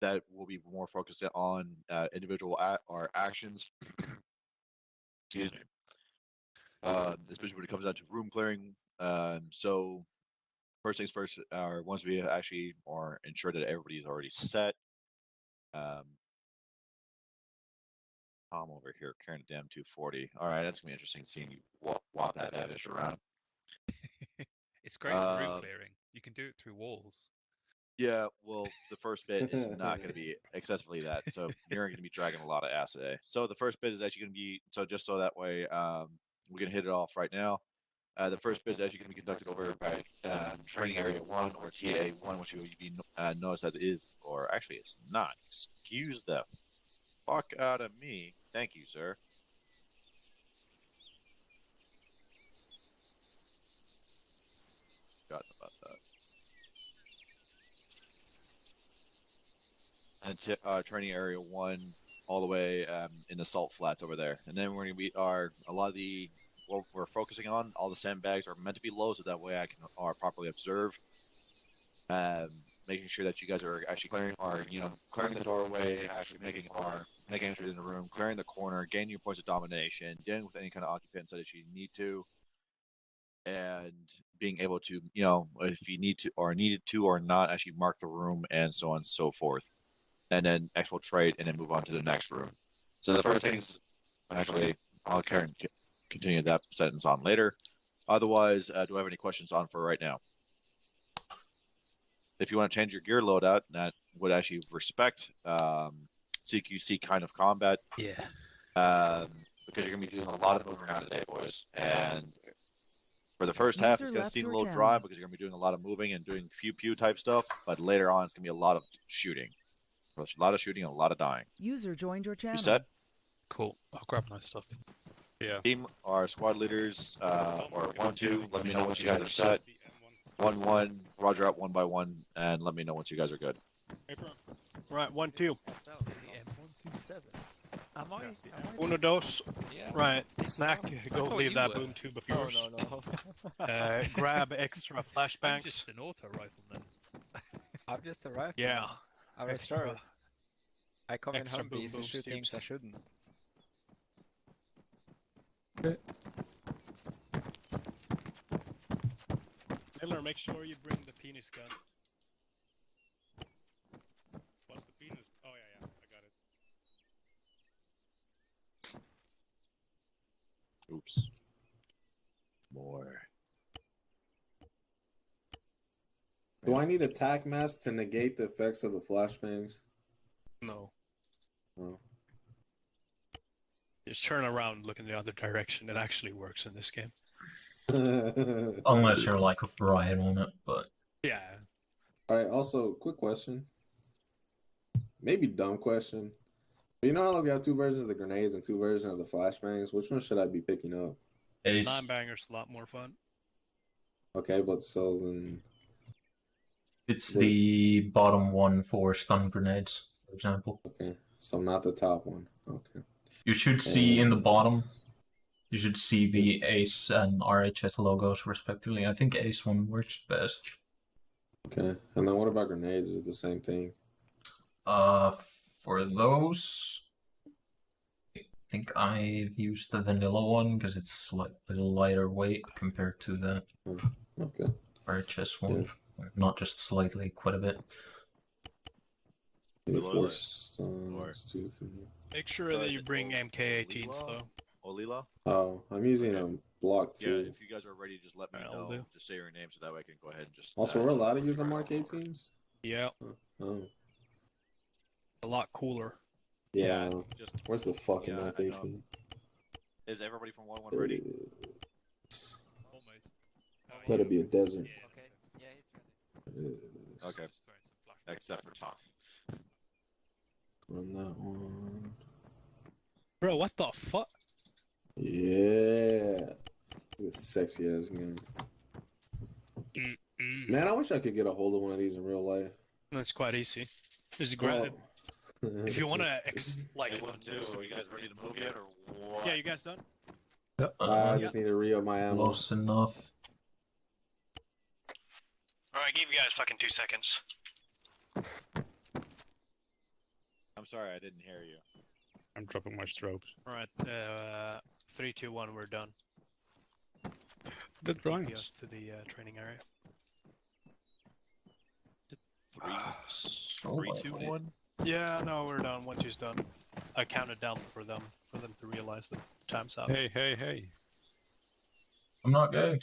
that will be more focused on individual or actions. Excuse me. Especially when it comes down to room clearing. So first things first, once we actually are ensure that everybody is already set. Tom over here carrying a damn 240. All right, that's gonna be interesting seeing you walk that damage around. It's great for room clearing. You can do it through walls. Yeah, well, the first bit is not going to be excessively that, so you're going to be dragging a lot of acid. So the first bit is actually going to be just so that way we can hit it off right now. The first bit is actually going to be conducted over by Training Area 1 or TA1, which you notice that it is, or actually it's not. Excuse the fuck out of me. Thank you, sir. Forgotten about that. And Training Area 1 all the way in the salt flats over there. And then we're going to be a lot of the what we're focusing on, all the sandbags are meant to be low so that way I can properly observe. Making sure that you guys are actually clearing the doorway, actually making entry in the room, clearing the corner, gaining your points of domination, dealing with any kind of occupants that you need to, and being able to, if you need to or needed to or not, actually mark the room and so on and so forth. And then exfiltrate and then move on to the next room. So the first things, actually, I'll continue that sentence on later. Otherwise, do I have any questions on for right now? If you want to change your gear loadout, that would actually respect CQC kind of combat. Yeah. Because you're going to be doing a lot of moving around today, boys. And for the first half, it's going to seem a little dry because you're going to be doing a lot of moving and doing pew-pew type stuff. But later on, it's going to be a lot of shooting. A lot of shooting and a lot of dying. User joined your channel. You set? Cool. I'll grab my stuff. Yeah. Team, our squad leaders, or 1-2, let me know once you guys are set. 1-1, roger out 1 by 1, and let me know once you guys are good. Right, 1-2. 127. Am I? Uno dos. Yeah. Right, Snack, go leave that boom tube of Oh, yours. no. Grab extra I'm flashbangs. just an auto rifleman. I'm just a rifleman. Yeah. I'm Extra- sorry. I come in extra boom Humvees boom and shoot things tubes. I shouldn't. Miller, make sure you bring the penis gun. What's the penis? Oh, yeah, I got it. Oops. More. Do I need a tac mask to negate the effects of the flashbangs? No. Oh. Just turn around, look in the other direction. It actually works in this game. Unless you're like a riot on it, but Yeah. Alright, also, quick question. Maybe dumb question. But you know how we have 2 versions of the grenades and 2 versions of the flashbangs? Which one should I be picking up? Ace. 9-banger's a lot more fun. Okay, but so then... It's the bottom one for stun grenades, for example. Okay, so not the top one. Okay. You should see in the bottom, you should see the Ace and RHS logos respectively. I think Ace one works best. Okay, and then what about grenades? Is it the same thing? For those, I think I've used the vanilla one because it's like a little lighter weight compared to the Okay. RHS one. Yeah. Not just slightly, quite a bit. Maybe Below 4 that. stuns, 2, 3. Make sure that you bring MK18s, though. Olila? Oh, I'm using a block Yeah, 2. if you guys are ready, just let me Alright, I'll know. do. Just say your name so that way I can go ahead and just... Also, we're allowed to use the Mark 18s? Yeah, Oh. a lot cooler. Yeah. Just, Where's the fucking Yeah, Mark I know. 18? is everybody from 1-1 ready? Almost. Let it be a desert. Okay. Yeah, he's ready. Okay. Except for Tom. Run that one. Bro, what the fuck? Yeah. This sexy ass gun. Man, I wish I could get a hold of one of these in real life. That's quite easy. Just grab it. If you want to, like... Hey, 1-2, are you guys ready to move yet, or what? Yeah, you guys done? I just need to re-up my ammo. Close enough. Alright, give you guys fucking 2 seconds. I'm sorry, I didn't hear you. I'm dropping my strobes. All right. 3, 2, 1. We're done. The TP drawings. us to the training area. Three, two, one. Yeah, no, we're done. Once he's done, I counted down for them to realize the time's up. Hey, hey, hey. I'm not gay.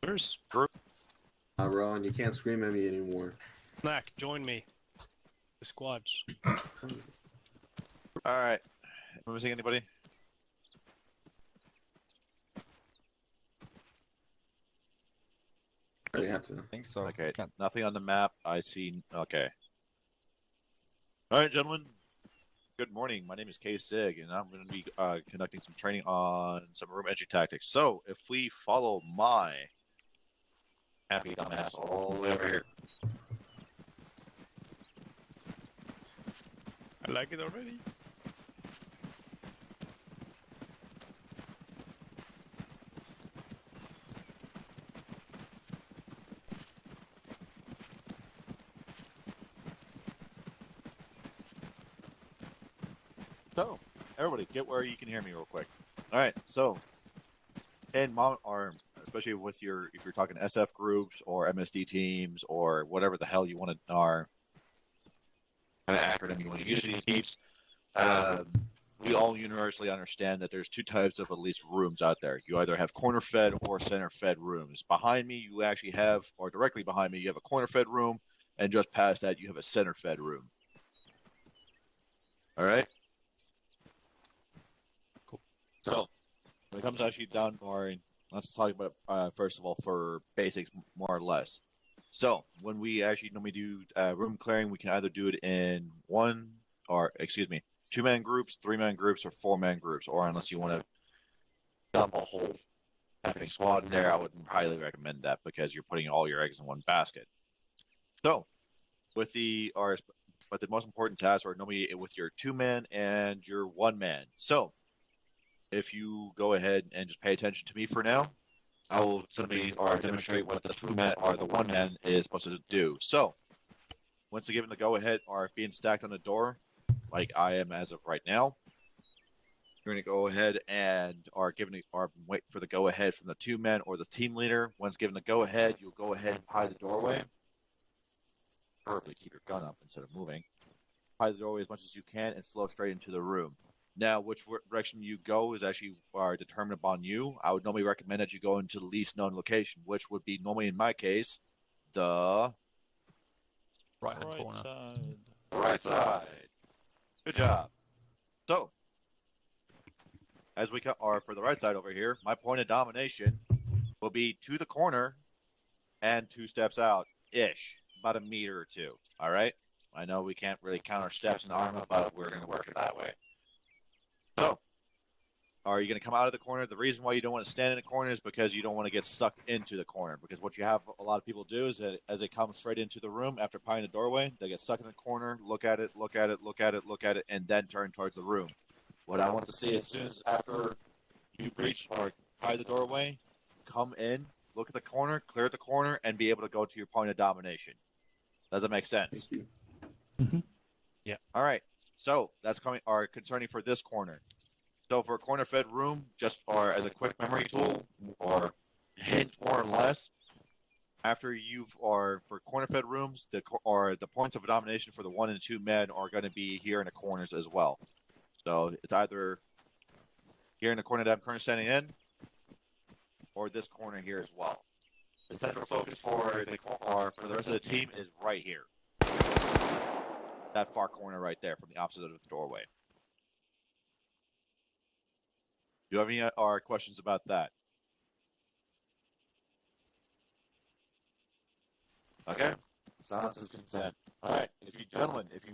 Where's Ron, you can't scream at me anymore. Snack, join me. The squads. All right. Am I missing anybody? I already have to. I think so. Okay. Can't- Nothing on the map. I see. Okay. All right, gentlemen. Good morning. My name is K Sig, and I'm going to be conducting some training on some room entry tactics. So, if we follow my happy dumbass all the way over here. I like it already. So, everybody, get where you can hear me real quick. All right. So, in mom or especially with your if you're talking SF groups or MSD teams or whatever the hell you want to are kind of acronym you want to use for these teams, we all universally understand that there's two types of at least rooms out there. You either have corner fed or center fed rooms. Behind me, you actually have, or directly behind me, you have a corner fed room, and just past that, you have a center fed room. All right. Cool. So, when it comes actually down, or let's talk about first of all for basics, more or less. So, when we actually normally do room clearing, we can either do it in two-man groups, three-man groups, or four-man groups, or unless you want to dump a whole effing squad in there, I wouldn't highly recommend that because you're putting all your eggs in one basket. So, but the most important tasks are normally with your two-man and your one-man. So, if you go ahead and just pay attention to me for now, I will simply demonstrate what the two-man or the one-man is supposed to do. So, once they're given the go-ahead or being stacked on the door, like I am as of right now, you're going to go ahead and wait for the go-ahead from the two-man or the team leader. Once given the go-ahead, you'll go ahead and pie the doorway. Preferably keep your gun up instead of moving. Pie the doorway as much as you can and flow straight into the room. Now, which direction you go is actually determined upon you. I would normally recommend that you go into the least known location, which would be normally in my case, the Right-hand corner. right side. Good job. So, as we are for the right side over here, my point of domination will be to the corner and 2 steps out ish, about a meter or two. All right. I know we can't really count our steps in Arma, but we're going to work it that way. So, are you going to come out of the corner? The reason why you don't want to stand in the corner is because you don't want to get sucked into the corner. Because what you have a lot of people do is that as they come straight into the room after pieing the doorway, they get stuck in the corner, look at it, and then turn towards the room. What I want to see as soon as after you breach or pie the doorway, come in, look at the corner, clear the corner, and be able to go to your point of domination. Does that make sense? Thank you. Yeah. All right. So that's concerning for this corner. So for a corner fed room, just as a quick memory tool or hint more or less, after for corner fed rooms, the points of domination for the 1 and 2 men are going to be here in the corners as well. So it's either here in the corner that I'm currently standing in, or this corner here as well. The central focus for the rest of the team is right here. That far corner right there from the opposite of the doorway. Do you have any questions about that? Okay. Silence is consent. All right. If you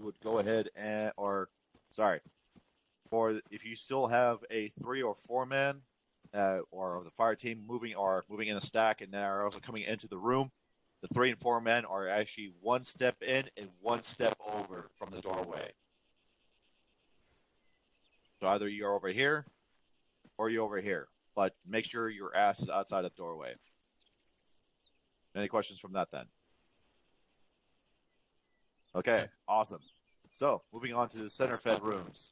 would go ahead if you still have a 3 or 4 man, or the fire team moving in a stack and are also coming into the room, the 3 and 4 men are actually 1 step in and 1 step over from the doorway. So either you're over here or you're over here, but make sure your ass is outside the doorway. Any questions from that then? Okay, awesome. So, moving on to the center fed rooms.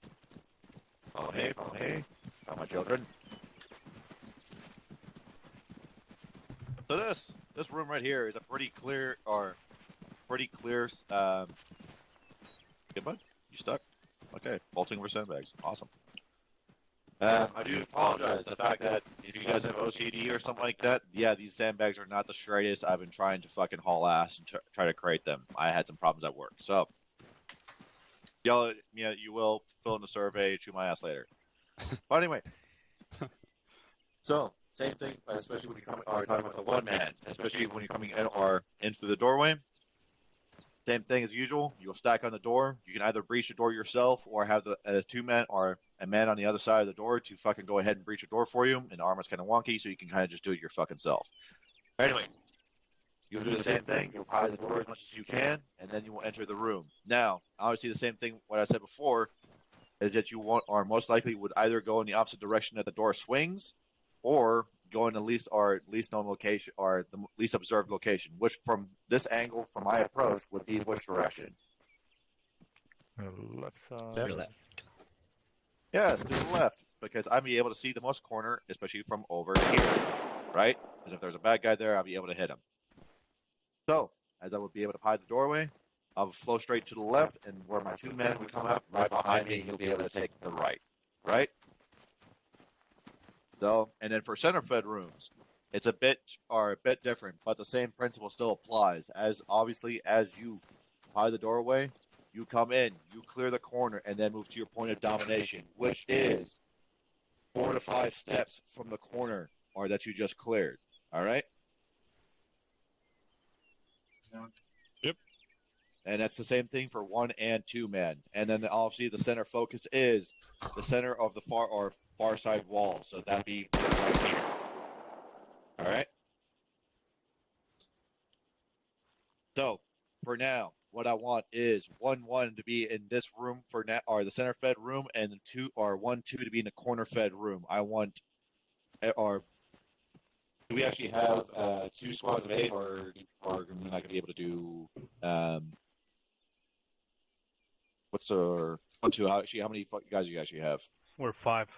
Follow me, follow my children. So this room right here is a pretty clear, good bud? You stuck? Okay, vaulting over sandbags. Awesome. I do apologize the fact that if you guys have OCD or something like that, yeah, these sandbags are not the straightest. I've been trying to fucking haul ass and try to create them. I had some problems at work. So, yell at me, you will fill in the survey, chew my ass later. But anyway, so same thing, especially when you're talking about the one man, especially when you're coming in or in through the doorway. Same thing as usual. You'll stack on the door. You can either breach the door yourself or have the two men or a man on the other side of the door to fucking go ahead and breach the door for you. And the armor's kind of wonky, so you can kind of just do it your fucking self. Anyway, you'll do the same thing. You'll pry the door as much as you can, and then you will enter the room. Now, obviously, the same thing what I said before is that you want, or most likely would either go in the opposite direction that the door swings, or go in the least known location or the least observed location, which from this angle, from my approach, would be which direction? Left side. Left. Yes, to the left, because I'd be able to see the most corner, especially from over here, right? Because if there's a bad guy there, I'll be able to hit him. So, as I would be able to hide the doorway, I'll flow straight to the left, and where my two men would come up right behind me, he'll be able to take the right, right? So, and then for center fed rooms, it's a bit different, but the same principle still applies. As obviously as you hide the doorway, you come in, you clear the corner, and then move to your point of domination, which is 4 to 5 steps from the corner or that you just cleared. All right. Yep. And that's the same thing for 1 and 2 men. And then obviously the center focus is the center of the far side wall. So that'd be right here. All right. So for now, what I want is 1-1 to be in this room for now, or the center fed room, and 1-2 to be in the corner fed room. I want, or do we actually have 2 squads of 8, or we're not going to be able to do? What's our 1-2? Actually, how many guys do you actually have? We're 5.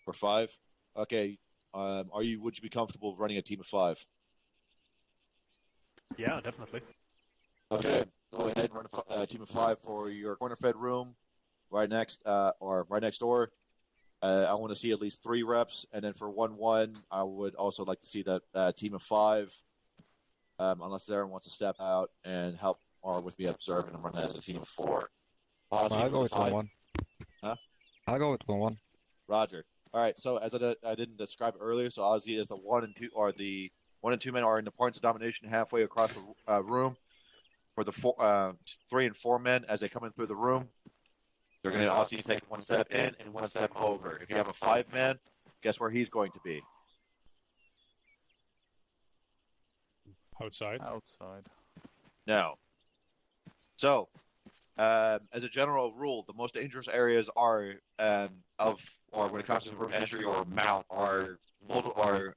We're 5. Okay. Would you be comfortable running a team of 5? Yeah, definitely. Okay. Go ahead and run a team of 5 for your corner fed room, right next door. I want to see at least 3 reps, and then for 1-1, I would also like to see that team of 5, unless Aaron wants to step out and help or with me observing and run as a team of 4. I'll go with 1-1. Huh? I'll go with 1-1. Roger. All right. So as I didn't describe earlier, so Ozzy is the 1 and 2, or the 1 and 2 men are in the points of domination halfway across the room. For the 3 and 4 men, as they come in through the room, they're going to also take 1 step in and 1 step over. If you have a 5 man, guess where he's going to be? Outside. Outside. No. So, as a general rule, the most dangerous areas are when it comes to room entry or mount, are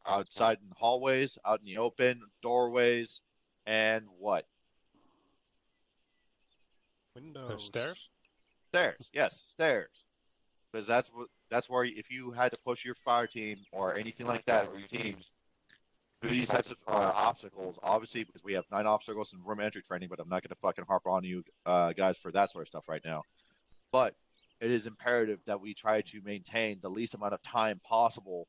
outside in hallways, out in the open, doorways, and what? Windows. Stairs. Stairs. Yes, stairs. Because that's where if you had to push your fire team or anything like that, or your teams through these types of obstacles, obviously because we have 9 obstacles in room entry training, but I'm not going to fucking harp on you guys for that sort of stuff right now. But it is imperative that we try to maintain the least amount of time possible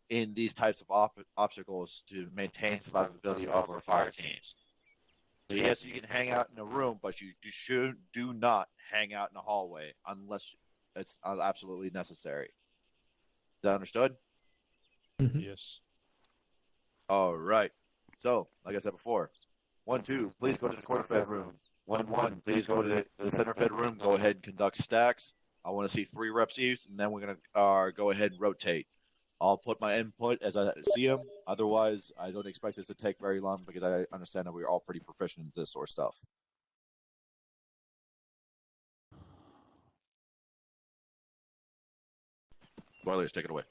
in these types of obstacles to maintain survivability of our fire teams. So yes, you can hang out in a room, but you do not hang out in a hallway unless it's absolutely necessary. Is that understood? Yes. All right. So, like I said before, 1-2, please go to the corner fed room. 1-1, please go to the center fed room. Go ahead and conduct stacks. I want to see 3 reps each, and then we're going to go ahead and rotate. I'll put my input as I see them. Otherwise, I don't expect this to take very long because I understand that we're all pretty proficient in this sort of stuff. Boilers, take it away.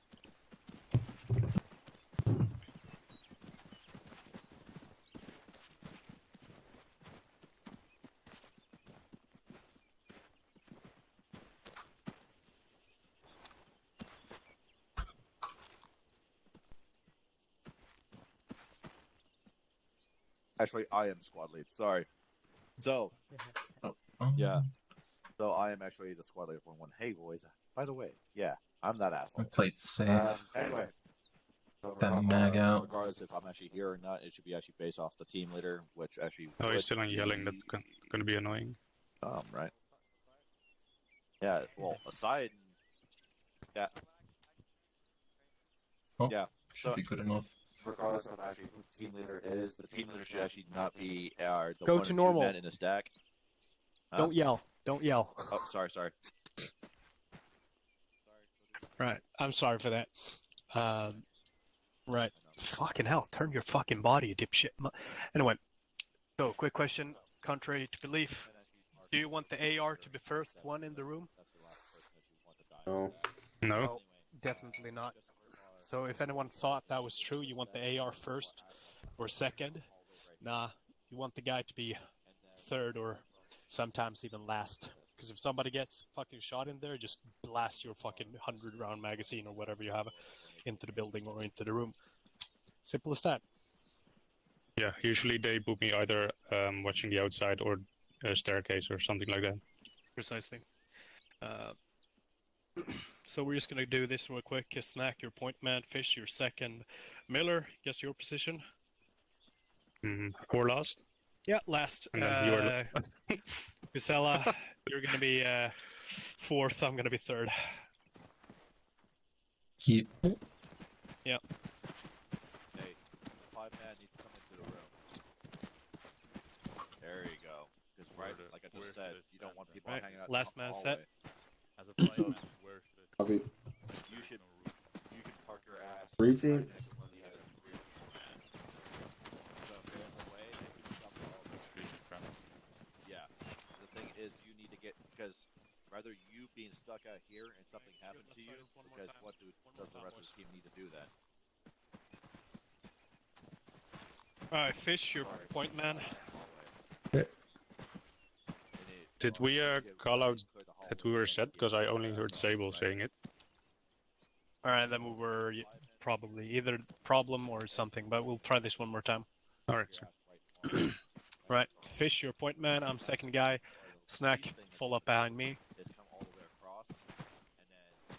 Actually, I am squad lead. Sorry. So, yeah. So I am actually the squad leader for one. Hey, boys. By the way, yeah, I'm that I asshole. played safe. Anyway. So That mag out. regardless if I'm actually here or not, it should be actually based off the team leader, which actually. Oh, would he's still on yelling. be, That's gonna be annoying. right. Yeah. Well, aside. Yeah. Oh, Yeah. should be good enough. Regardless of actually who the team leader is, the team leader should actually not be the Go one to or two normal. men in a stack. Don't yell. Don't yell. Oh, sorry. Right. I'm sorry for that. Right. Fucking hell. Turn your fucking body, you dipshit. Anyway. So, quick question. Contrary to belief, do you want the AR to be first one in the room? No. No. No, definitely not. So if anyone thought that was true, you want the AR first or second? Nah, you want the guy to be third or sometimes even last. Because if somebody gets fucking shot in there, just blast your fucking 100-round magazine or whatever you have into the building or into the room. Simple as that. Yeah. Usually they put me either watching the outside or a staircase or something like that. Precisely. So we're just going to do this real quick. Snack, your point man. Fish, your second. Miller, guess your position? Or last. Yeah, last. And then you are Gisela, you're going to be fourth. I'm going to be third. Keep. Yeah. Hey, the 5-man needs to come into the room. There you go. Because like I just said, you don't want people Right, hanging out. last in the man hallway. set. As a player, where should it? Copy. You can park your ass. Reaching. right next to one of the other three. So if they're in the way, they can jump all over. Yeah. The thing is, you need to get because rather you being stuck out here and something happens to you, because what does the rest of the team need to do then? Alright, Fish, your point man. Did we call out that we were set? Because I only heard Sable saying it. Alright, then we were probably either problem or something, but we'll try this one more time. Alright, sir. Right, Fish, your point man. I'm second guy. Snack, full up behind me.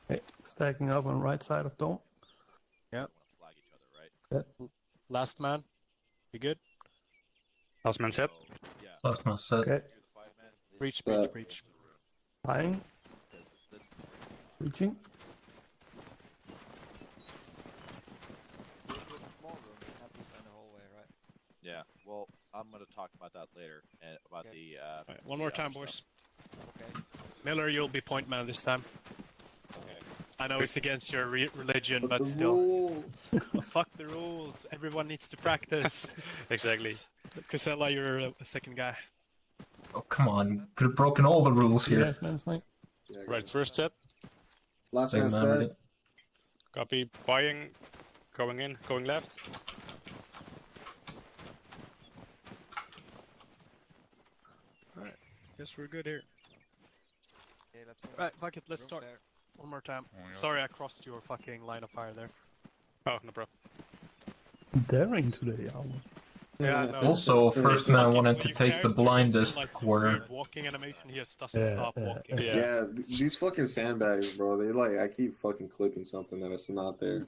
Okay, stacking up on right side of dome. Last man. You good? Last man set. Last man set. Okay, Breach. flying. Reaching. It was a small room, you have people in the hallway, right? Yeah. Well, I'm gonna talk about that later about Okay. the. Alright, one more the time, other boys. stuff. Okay. Miller, you'll be point man this time. Okay. I know it's against your religion, But but the still. rule. Fuck the rules. Everyone needs to practice. Exactly. Casella, you're a second guy. Oh, come on. Could have broken all the rules here. Yes, man, snipe. Yeah, Right, first set. Last Big man man set. ready. Copy. Buying. Going in. Going left. Alright, guess we're good here. Okay, let's go. Right, fuck it, let's Room start. clear. One more time. Oh, yeah. Sorry I crossed your fucking line of fire there. Oh, no problem. Daring today, Alma. Yeah, no. Also, first man When wanted to your take the character goes in, blindest like, corner. weird walking animation, he just doesn't stop walking. Yeah. Yeah, these fucking sandbags, bro. They like I keep fucking clicking something that it's not there.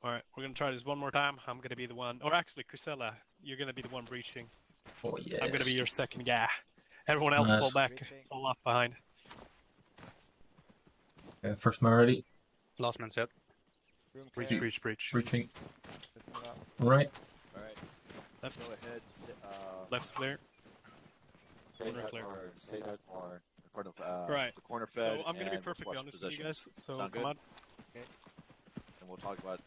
Alright, we're gonna try this one more time. I'm gonna be the one, or actually, Crisella, you're gonna be the one breaching. Oh, yes. I'm gonna be your second guy. Everyone else Nice. fall back, Breaching. fall up behind. Okay, first man ready. Last man set. Room Breach, clear. breach. Reaching. Let's move out. Right. All right. Left, Go ahead. left clear. Stay corner that clear. or stay that or in front of Right. the corner fed. So I'm gonna be and perfectly switch honest with you positions. guys. So Sound come good? on. And we'll talk about.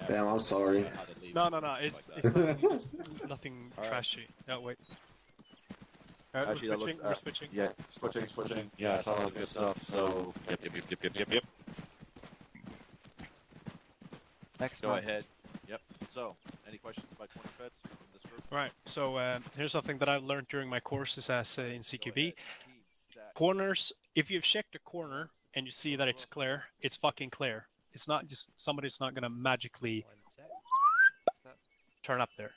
Damn, I'm sorry. how they leave No, and it's stuff like that. it's nothing Alright. trashy. Oh wait. Alright, Actually, that we're switching. looked, We're switching. Yeah, switching. Yeah, it's all good stuff. So, yep. Next Go one. ahead. Yep. So, any questions about corner feds from this group? Right. So here's something that I've learned during my courses as in CQB. Corners. If you've checked a corner and you see that it's clear, it's fucking clear. It's not just somebody's not gonna magically turn up there.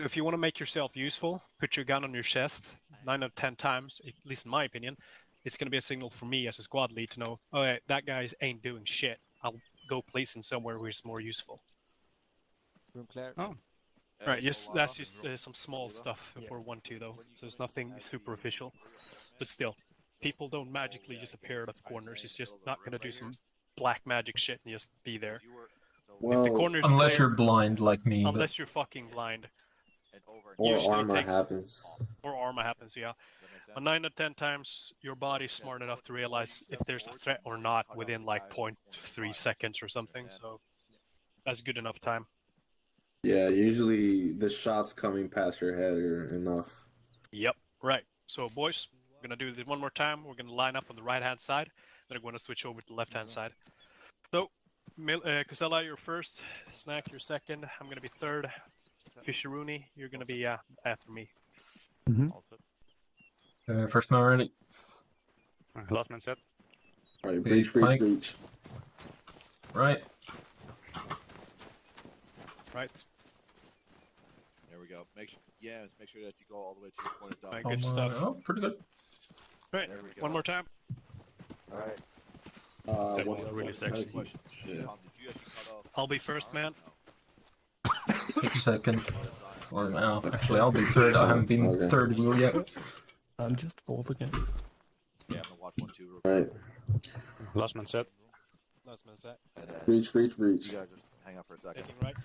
If you want to make yourself useful, put your gun on your chest. 9 out of 10 times, at least in my opinion, it's going to be a signal for me as a squad lead to know, oh, yeah, that guy ain't doing shit. I'll go place him somewhere where he's more useful. Room clear. Oh, Right, yes, that's just some small stuff for 1-2 though, so it's nothing super official. But still, people don't magically just appear out of corners. It's just not going to do some black magic shit and just be there. Well, If the corner is Unless clear, you're blind like me. but- unless you're fucking blind, or usually Arma takes- happens. or Arma happens, yeah. On 9 out of 10 times, your body's smart enough to realize if there's a threat or not within like 0.3 seconds or something, so that's good enough time. Yeah, usually the shots coming past your head are enough. Yep, right. So, boys, we're going to do this one more time. We're going to line up on the right-hand side, then we're going to switch over to the left-hand side. So, Kusela, you're first. Snack, you're second. I'm going to be third. Fisheruni, you're going to be after me. First man ready. Last man set. Alright, Hey, breach, breach, Mike. breach. Right. Right. There we go. Make sure that you go all the way to your point of Right, domination. good stuff. Oh, pretty good. Right, There we go. one more time. Alright. That What was really sexy. Question. Tom, did you actually cut off? I'll be first, man. Take a second. Or now, actually, I'll be third. I haven't been Okay. third wheel yet. I'm just fourth again. Yeah, I'm gonna watch 1-2 real quick. Right. Last man set. Last man set. And then Breach, breach, you breach. guys just hang out for a second. Taking right.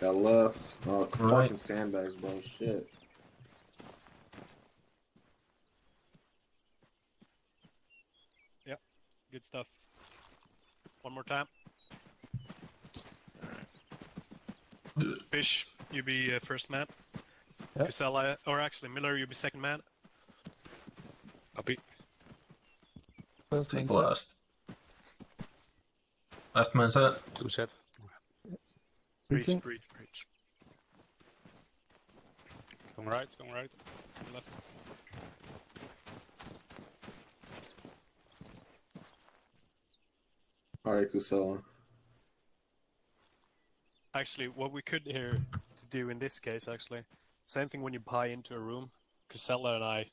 Got left. Oh, fucking Right. sandbags, bro. Shit. Good stuff. One more time. Fish, you be first man. Yep. Kusela, or actually Miller, you be second man. Copy. First Take man set. last. Last man set. 2 set. Breaching. Breach. Going right, going right. Left. Alright, Kusela. Actually, what we could here do in this case, actually, same thing when you buy into a room. Kusela and I,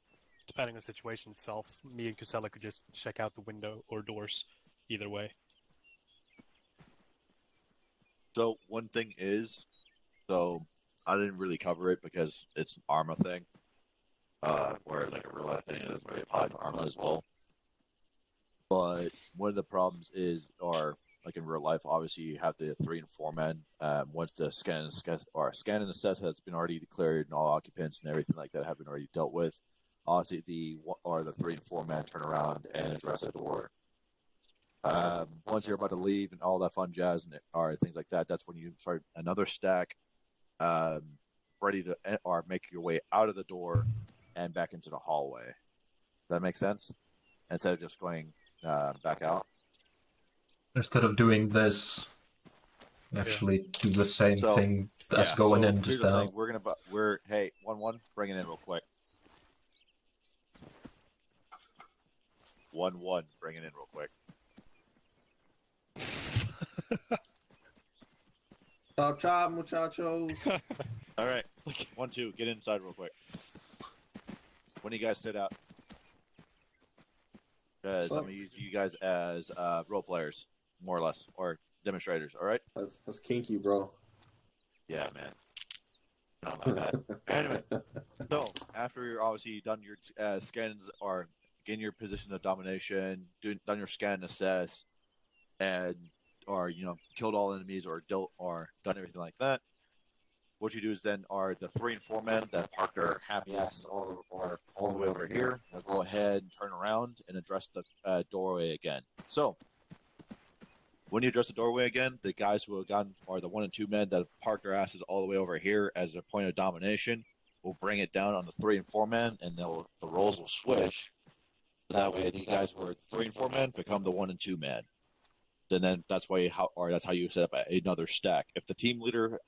depending on the situation itself, me and Kusela could just check out the window or doors, either way. So one thing is, so I didn't really cover it because it's an Arma thing, where like a real life thing is really applied to Arma as well. But one of the problems is, or like in real life, obviously you have the 3 and 4 men. Once the scan and assess has been already declared and all occupants and everything like that have been already dealt with, obviously the 3 and 4 men turn around and address the door. Once you're about to leave and all that fun jazz and or things like that, that's when you start another stack, ready to or make your way out of the door and back into the hallway. Does that make sense? Instead of just going back out. Instead of doing this, actually do the same So, thing as going in, here's just the out. thing. Hey 1-1, bring it in real quick. 1-1, bring it in real quick. Chop, chop, muchachos. All right, 1-2, get inside real quick. When do you guys sit out? Because I'm gonna use you guys as role players, more or less, or demonstrators. All right? That's kinky, bro. Yeah, man. Not my bad. Anyway, so after you're obviously done your scans or getting your position of domination, done your scan and assess, and or killed all enemies or dealt or done everything like that, what you do is then are the 3 and 4 men that park their happy asses all the way over here. They'll go ahead and turn around and address the doorway again. So when you address the doorway again, the guys who have gotten are the 1 and 2 men that have parked their asses all the way over here as their point of domination. Will bring it down on the 3 and 4 men, and the roles will switch. That way, the guys who are 3 and 4 men become the 1 and 2 men. And then that's how you set up another stack. If the team leader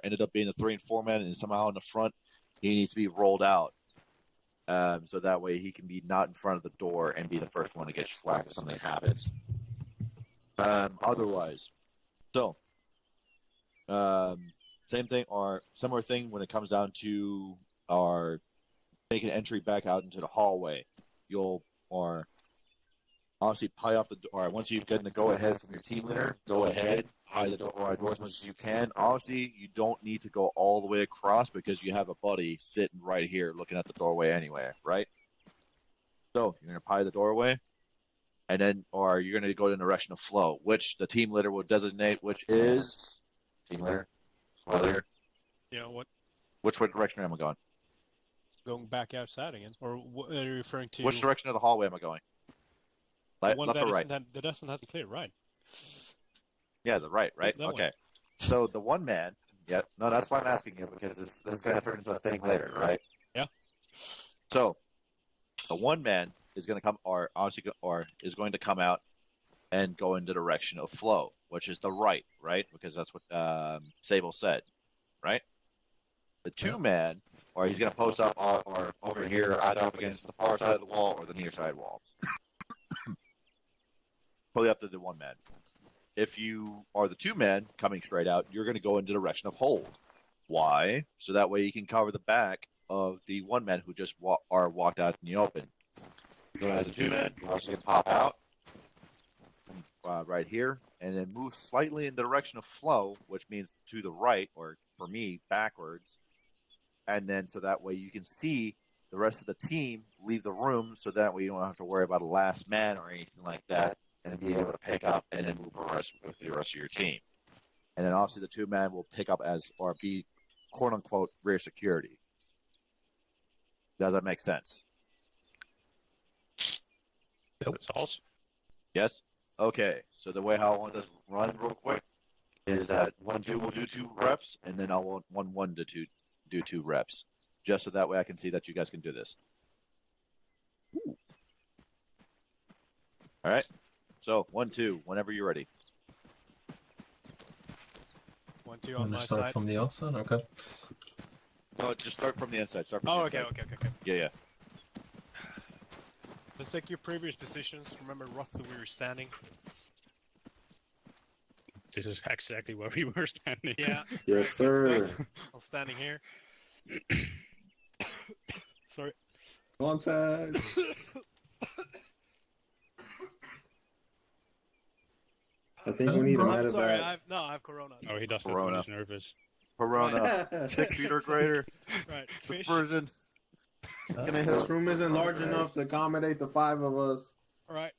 ended up being the 3 and 4 man and somehow in the front, he needs to be rolled out. So that way he can be not in front of the door and be the first one to get slacked if something happens. Otherwise, so Same thing or similar thing when it comes down to our making an entry back out into the hallway. You'll or obviously pie off the door. Once you've gotten the go ahead from your team leader, go ahead, pie the door or door as much as you can. Obviously, you don't need to go all the way across because you have a buddy sitting right here looking at the doorway anyway, right? So you're gonna pie the doorway, and then or you're gonna go in the direction of flow, which the team leader will designate, which is team leader, squad leader. You know what? Which direction am I going? Going back outside again, or what are you referring to? Which direction of the hallway am I going? the one Left that or right? that doesn't have to clear, right? Yeah, the right, right? That Okay. way. So the one man, yeah, no, that's why I'm asking you because this is going to turn into a thing later, right? Yeah. So the one man is going to come, or obviously, or is going to come out and go in the direction of flow, which is the right, right? Because that's what Sable said, right? The two man, or he's going to post up or over here, either up against the far side of the wall or the near side wall. Totally up to the one man. If you are the two man coming straight out, you're going to go in the direction of hold. Why? So that way you can cover the back of the one man who just walked out in the open. So as a two man, you also can pop out right here and then move slightly in the direction of flow, which means to the right, or for me, backwards. And then so that way you can see the rest of the team leave the room, so that way you don't have to worry about a last man or anything like that, and be able to pick up and then move with the rest of your team. And then obviously the two man will pick up as or be quote unquote rear security. Does that make sense? That's awesome. Yes? Okay. So the way how I want this run real quick is that 1-2 will do 2 reps, and then I want 1-1 to do 2 reps. Just so that way I can see that you guys can do this. All right. So 1-2, whenever you're ready. 1-2 I'm on gonna my start side. from the outside. Okay. No, just start from the inside. Start from Oh, the okay, inside. okay. Yeah. Let's take your previous positions. Remember roughly where you're standing. This is exactly where we were standing. Yeah. Yes, sir. I'm standing here. Sorry. Contact. I think we need a Bro. I'm sorry. medevac. I have corona. Oh, he does that when he's nervous. Corona. 6 feet or greater. Right. Fish. Dispersion. This room isn't large enough to accommodate the 5 of us. All right.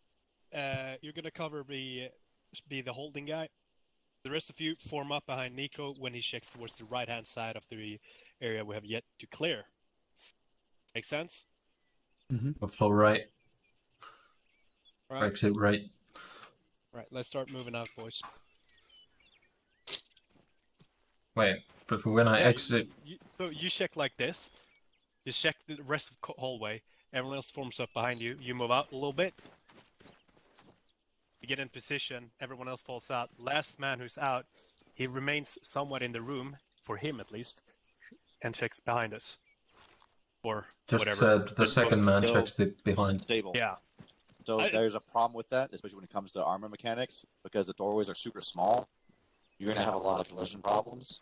You're gonna cover be the holding guy. The rest of you form up behind Nico when he checks towards the right-hand side of the area we have yet to clear. Make sense? We'll flow right. All right. Exit right. Right. Let's start moving out, boys. Wait, but when I exit, So you check like this. You check the rest of the hallway. Everyone else forms up behind you. You move out a little bit. You get in position. Everyone else falls out. Last man who's out, he remains somewhat in the room, for him at least, and checks behind us. Or just whatever. said the second man still checks the behind. Stable. Yeah. So there's a problem with that, especially when it comes to armor mechanics, because the doorways are super small. You're going to have a lot of collision problems.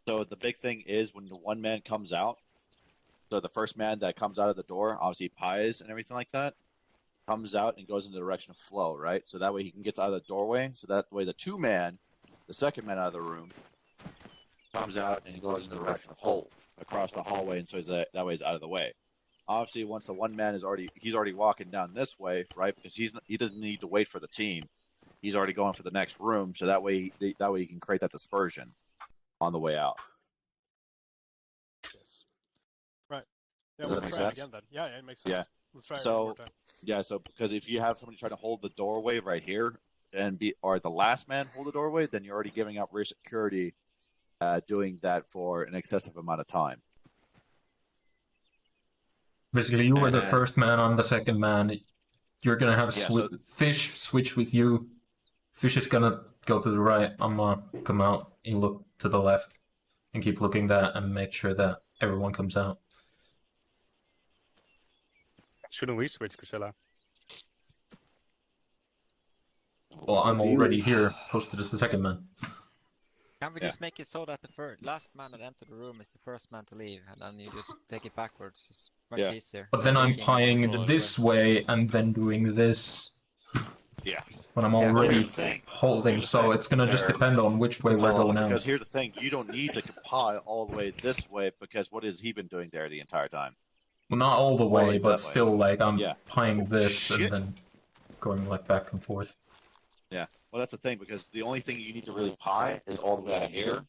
So the big thing is when the one man comes out, so the first man that comes out of the door, obviously pies and everything like that, comes out and goes in the direction of flow, right? So that way he can get out of the doorway. So that way the two man, the second man out of the room, comes out and he goes in the direction of hold across the hallway, and so that way he's out of the way. Obviously, once the one man he's already walking down this way, right? Because he doesn't need to wait for the team. He's already going for the next room, so that way he can create that dispersion on the way out. Yes. Right. Yeah, Does we'll that make try it sense? again then. Yeah, it makes sense. Yeah. We'll try it So- one more time. Yeah, so because if you have somebody trying to hold the doorway right here or the last man hold the doorway, then you're already giving up rear security doing that for an excessive amount of time. Basically, you were the first man on the second man. You're gonna have Fish switch with you. Fish is gonna go to the right. I'm gonna come out and look to the left, and keep looking that and make sure that everyone comes out. Shouldn't we switch, Casella? Well, I'm already here, posted as the second man. Can we Yeah. just make it so that the last man that entered the room is the first man to leave, and then you just take it backwards? It's much Yeah. easier. But then I'm Taking pieing control this way and then doing this Yeah. when I'm Yeah. already Here's the thing. holding. Here's the So thing. it's gonna just depend on which way we're going out. Because here's the thing, you don't need to pie all the way this way because what has he been doing there the entire time? Well, not all the way, like but that way. still, like I'm Yeah. pieing this Shit. and then going like back and forth. Yeah. Well, that's the thing because the only thing you need to really pie is all the way out of here,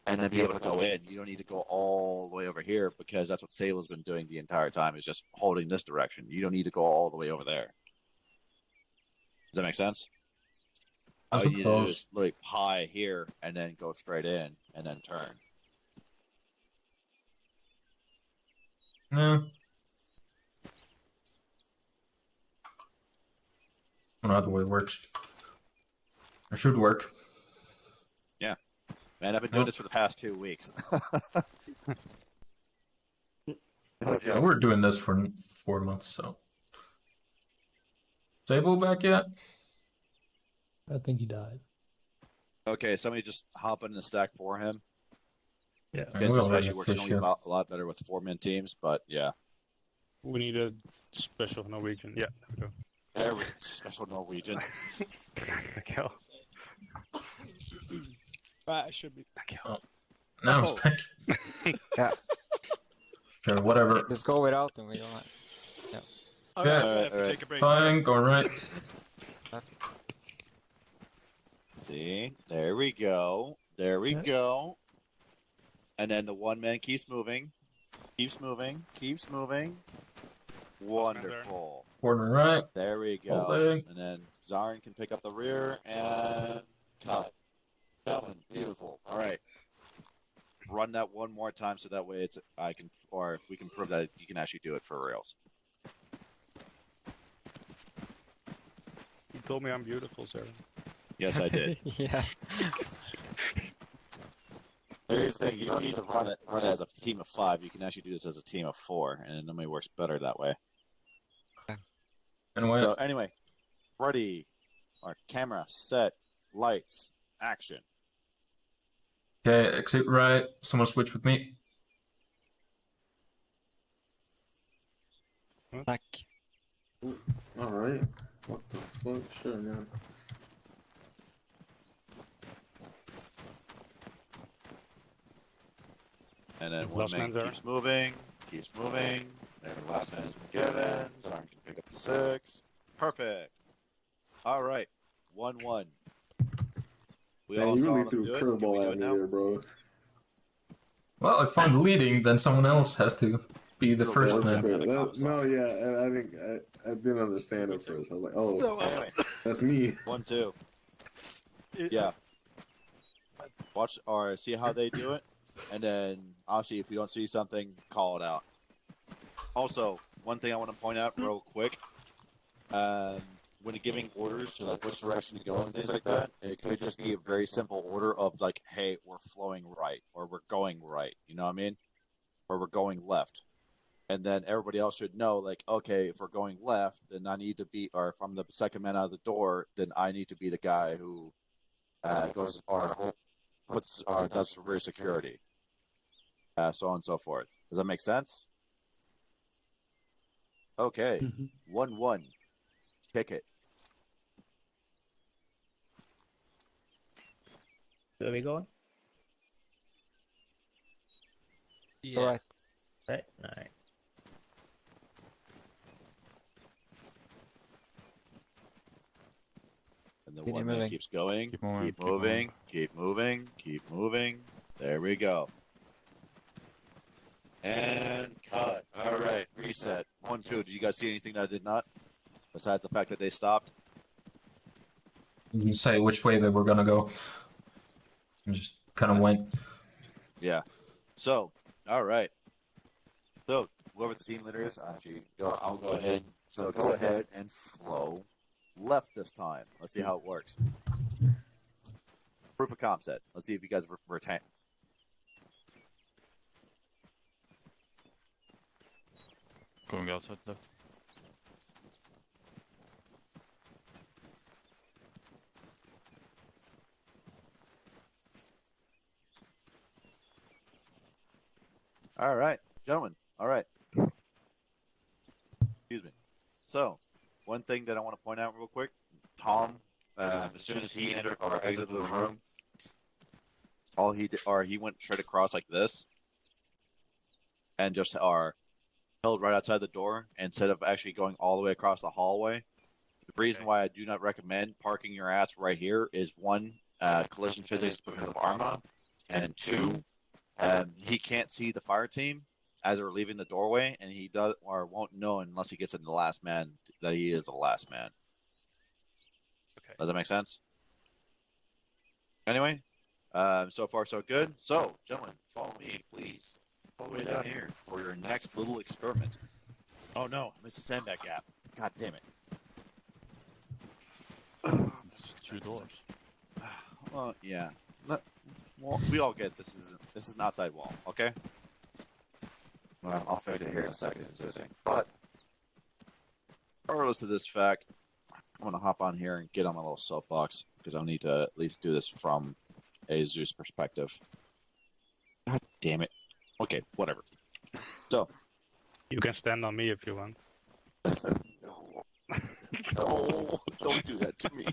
and then be able to go in. You don't need to go all the way over here because that's what Sable's been doing the entire time is just holding this direction. You don't need to go all the way over there. Does that make sense? I All you need to do suppose. is like pie here and then go straight in and then turn. Yeah. I don't know how the way works. It should work. Man, I've been doing this for the past 2 weeks. Yeah, we're doing this for 4 months, so. Sable back yet? I think he died. Okay, somebody just hop in the stack for him. Yeah. I Guess we this already actually have works fish only here. a lot better with 4-man teams, but yeah. We need a special Norwegian. Yeah, there There we special Norwegian. we go. I should be. Now Oh. it's back. Yeah. Sure, whatever. Just go without them. We don't. All Yeah. right, I have Alright, to alright. take a break. Fine, going right. See, there we go. There we Yeah. go. And then the one man keeps moving, keeps moving, keeps moving. Wonderful. Corner right. There we go. Holding. And then Zarin can pick up the rear and cut. Done. Beautiful. All right. Run that one more time so that way it's or we can prove that you can actually do it for reals. You told me I'm beautiful, Sarah. Yes, I did. Yeah. Here's the thing: you don't need to run it as a team of 5. You can actually do this as a team of 4, and it normally works better that way. Anyway, So anyway, ready, our camera set, lights, action. okay, exit right. Someone switch with me. Back. All right. What the fuck? Sure, man. And then one Last man man's there. keeps moving. Then the last man has been given. Zarn can pick up the 6. Perfect. All right, 1-1. We Man, all you saw really them threw do a it. Can we curveball do at it me now? there, bro. Well, if I'm leading, then someone else has to be the first That's man. fair. No, yeah, and I didn't understand it first. I was like, oh, Anyway, that's me. 1-2. Yeah. Watch or see how they do it, and then obviously if you don't see something, call it out. Also, one thing I want to point out real quick, when giving orders to like which direction to go and things like that, it could just be a very simple order of like, hey, we're flowing right, or we're going right, you know what I mean? Or we're going left. And then everybody else should know, like, okay, if we're going left, then I need to be, or if I'm the second man out of the door, then I need to be the guy who goes or puts does rear security, so on and so forth. Does that make sense? Okay, 1-1. Kick it. Where are we going? Yeah. All right. Right? Alright. And the Keep one man moving. keeps going. Keep moving, Keep keep moving. Keep moving. Keep moving. There we go. And cut. All right, reset. 1-2. Did you guys see anything that I did not? Besides the fact that they stopped? You can say which way they were gonna go. And just kind of went. Yeah. So, all right. So, whoever the team leader is, actually, I'll go ahead. So, go ahead and flow left this time. Let's see how it works. Proof of concept. Let's see if you guys retain. Going outside left. All right, gentlemen. All right. Excuse me. So, one thing that I want to point out real quick, Tom, as soon as he entered or exited the room, all he did, or he went straight across like this, and just held right outside the door instead of actually going all the way across the hallway. The reason why I do not recommend parking your ass right here is one, collision physics because of Arma, and two, he can't see the fire team as they're leaving the doorway, and he does or won't know unless he gets in the last man that he is the last man. Okay. Does that make sense? Anyway, so far so good. So, gentlemen, follow me, please, all the way down here for your next little experiment. Oh no, I missed the sandbag gap. God damn it. Two doors. Well, yeah. Well, we all get this is an outside wall, okay? Well, I'll fix it here in a second. But regardless of this fact, I'm gonna hop on here and get on my little soapbox because I'll need to at least do this from a Zeus perspective. God damn it. Okay, whatever. So You can stand on me if you want. no, don't do that to me.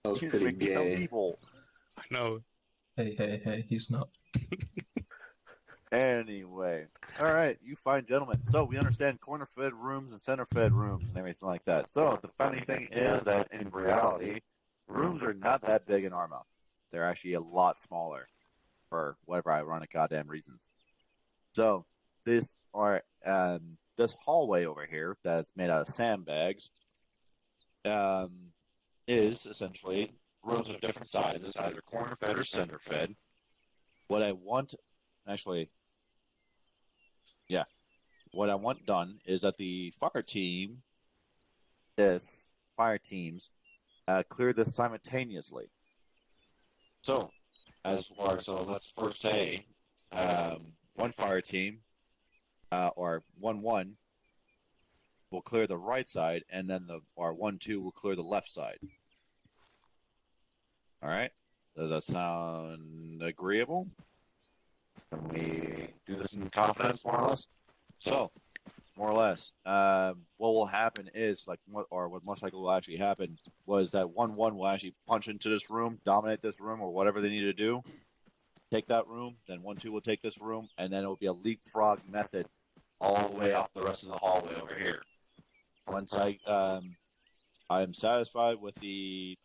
That was You pretty make me so gay. evil. I know. Hey, he's not. Anyway, all right, you fine gentlemen. So we understand corner-fed rooms and center-fed rooms and everything like that. So the funny thing is that in reality, rooms are not that big in Arma. They're actually a lot smaller for whatever ironic goddamn reasons. So this hallway over here that's made out of sandbags is essentially rooms of different sizes, either corner-fed or center-fed. What I want done is that the fire teams clear this simultaneously. So, let's first say one fire team or 1-1 will clear the right side, and then our 1-2 will clear the left side. All right. Does that sound agreeable? Can we do this in confidence, more or less? So, more or less, what will happen is, what most likely will actually happen was that 1-1 will actually punch into this room, dominate this room, or whatever they need to do, take that room, then 1-2 will take this room, and then it will be a leapfrog method all the way up the rest of the hallway over here. Once I am satisfied with the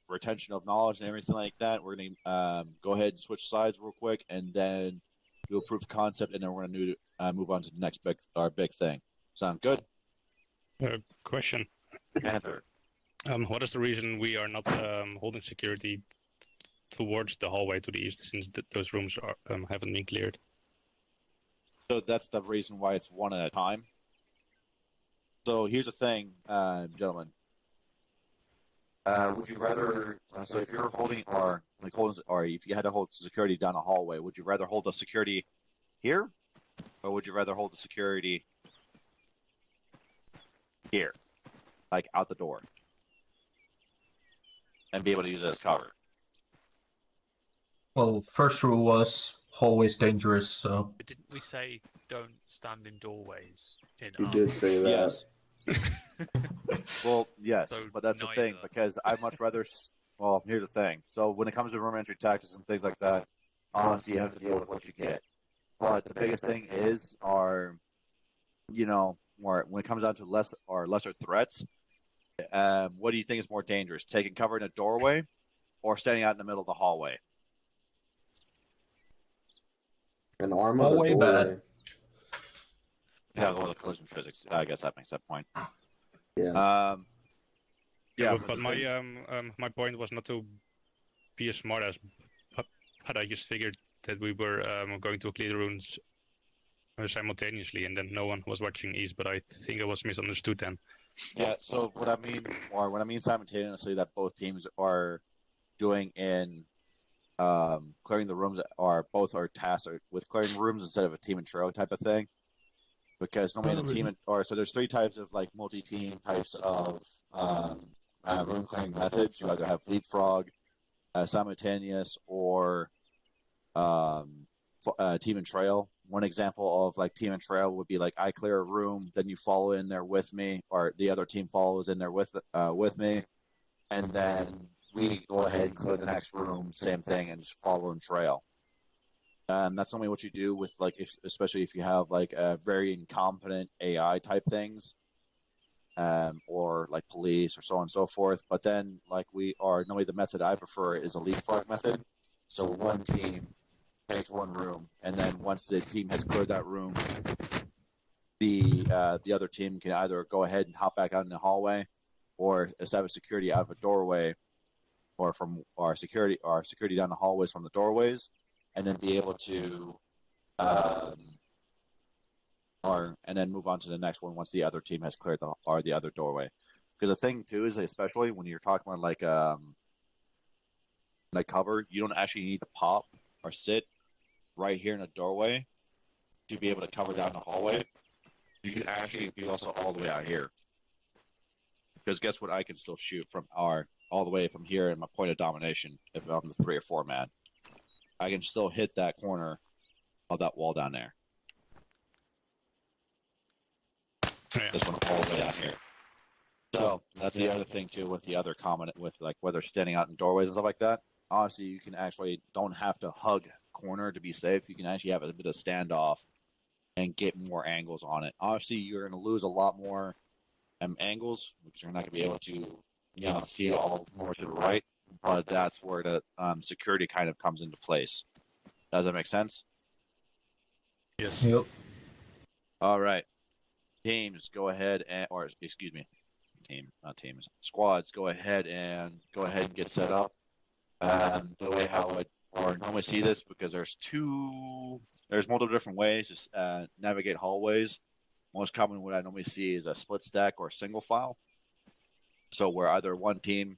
retention of knowledge and everything like that, we're going to go ahead and switch sides real quick, and then do a proof of concept, and then we're going to move on to the next big thing. Sound good? Question. Answer. What is the reason we are not holding security towards the hallway to the east, since those rooms haven't been cleared? So that's the reason why it's one at a time. So here's the thing, gentlemen. Would you rather? So if you're holding, or if you had to hold security down a hallway, would you rather hold the security here, or would you rather hold the security here, like out the door, and be able to use it as cover? Well, first rule was hallways dangerous, so. But didn't we say don't stand in doorways? You did say that. Yes. Well, yes, So but that's the thing, neither. because I'd much rather. Well, here's the thing. So when it comes to room entry taxes and things like that, honestly, you have to deal with what you get. But the biggest thing is, when it comes down to lesser threats, what do you think is more dangerous? Taking cover in a doorway, or standing out in the middle of the hallway? An Arma Hallway or bad. doorway? Yeah, go with collision physics. I guess that makes that point. Yeah. Yeah, but my point was not to be a smartass, but I just figured that we were going to clear the rooms simultaneously, and then no one was watching east. But I think I was misunderstood then. Yeah. So what I mean simultaneously, that both teams are doing in clearing the rooms, or both are tasked with clearing rooms instead of a team and trail type of thing. Because normally in a team, so there's three types of multi-team types of room clearing methods. You either have leapfrog, simultaneous, or team and trail. one example of like team and trail would be like I clear a room, then you follow in there with me, or the other team follows in there with me, and then we go ahead and clear the next room, same thing, and just follow and trail. That's only what you do with like, especially if you have like very incompetent AI type things, or like police or so on and so forth. But then like normally the method I prefer is a leapfrog method. So one team takes one room, and then once the team has cleared that room, the other team can either go ahead and hop back out in the hallway, or establish security out of a doorway, or from our security down the hallways from the doorways, and then be able to and then move on to the next one once the other team has cleared the other doorway. Because the thing too is, especially when you're talking about like cover, you don't actually need to pop or sit right here in a doorway to be able to cover down the hallway. You can actually be also all the way out here. Because guess what? I can still shoot from all the way from here in my point of domination if I'm the 3 or 4 man. I can still hit that corner of that wall down there. Yeah. This one all the way down here. So that's the other thing too with the other comment with like whether standing out in doorways and stuff like that. Honestly, you can actually don't have to hug corner to be safe. You can actually have a bit of standoff and get more angles on it. Obviously, you're going to lose a lot more angles because you're not going to be able to see all more to the right. But that's where the security kind of comes into place. Does that make sense? Yes. Yep. All right. Teams, go ahead squads, go ahead and get set up. The way how I normally see this, because there's multiple different ways to navigate hallways. Most common what I normally see is a split stack or single file. So where either one team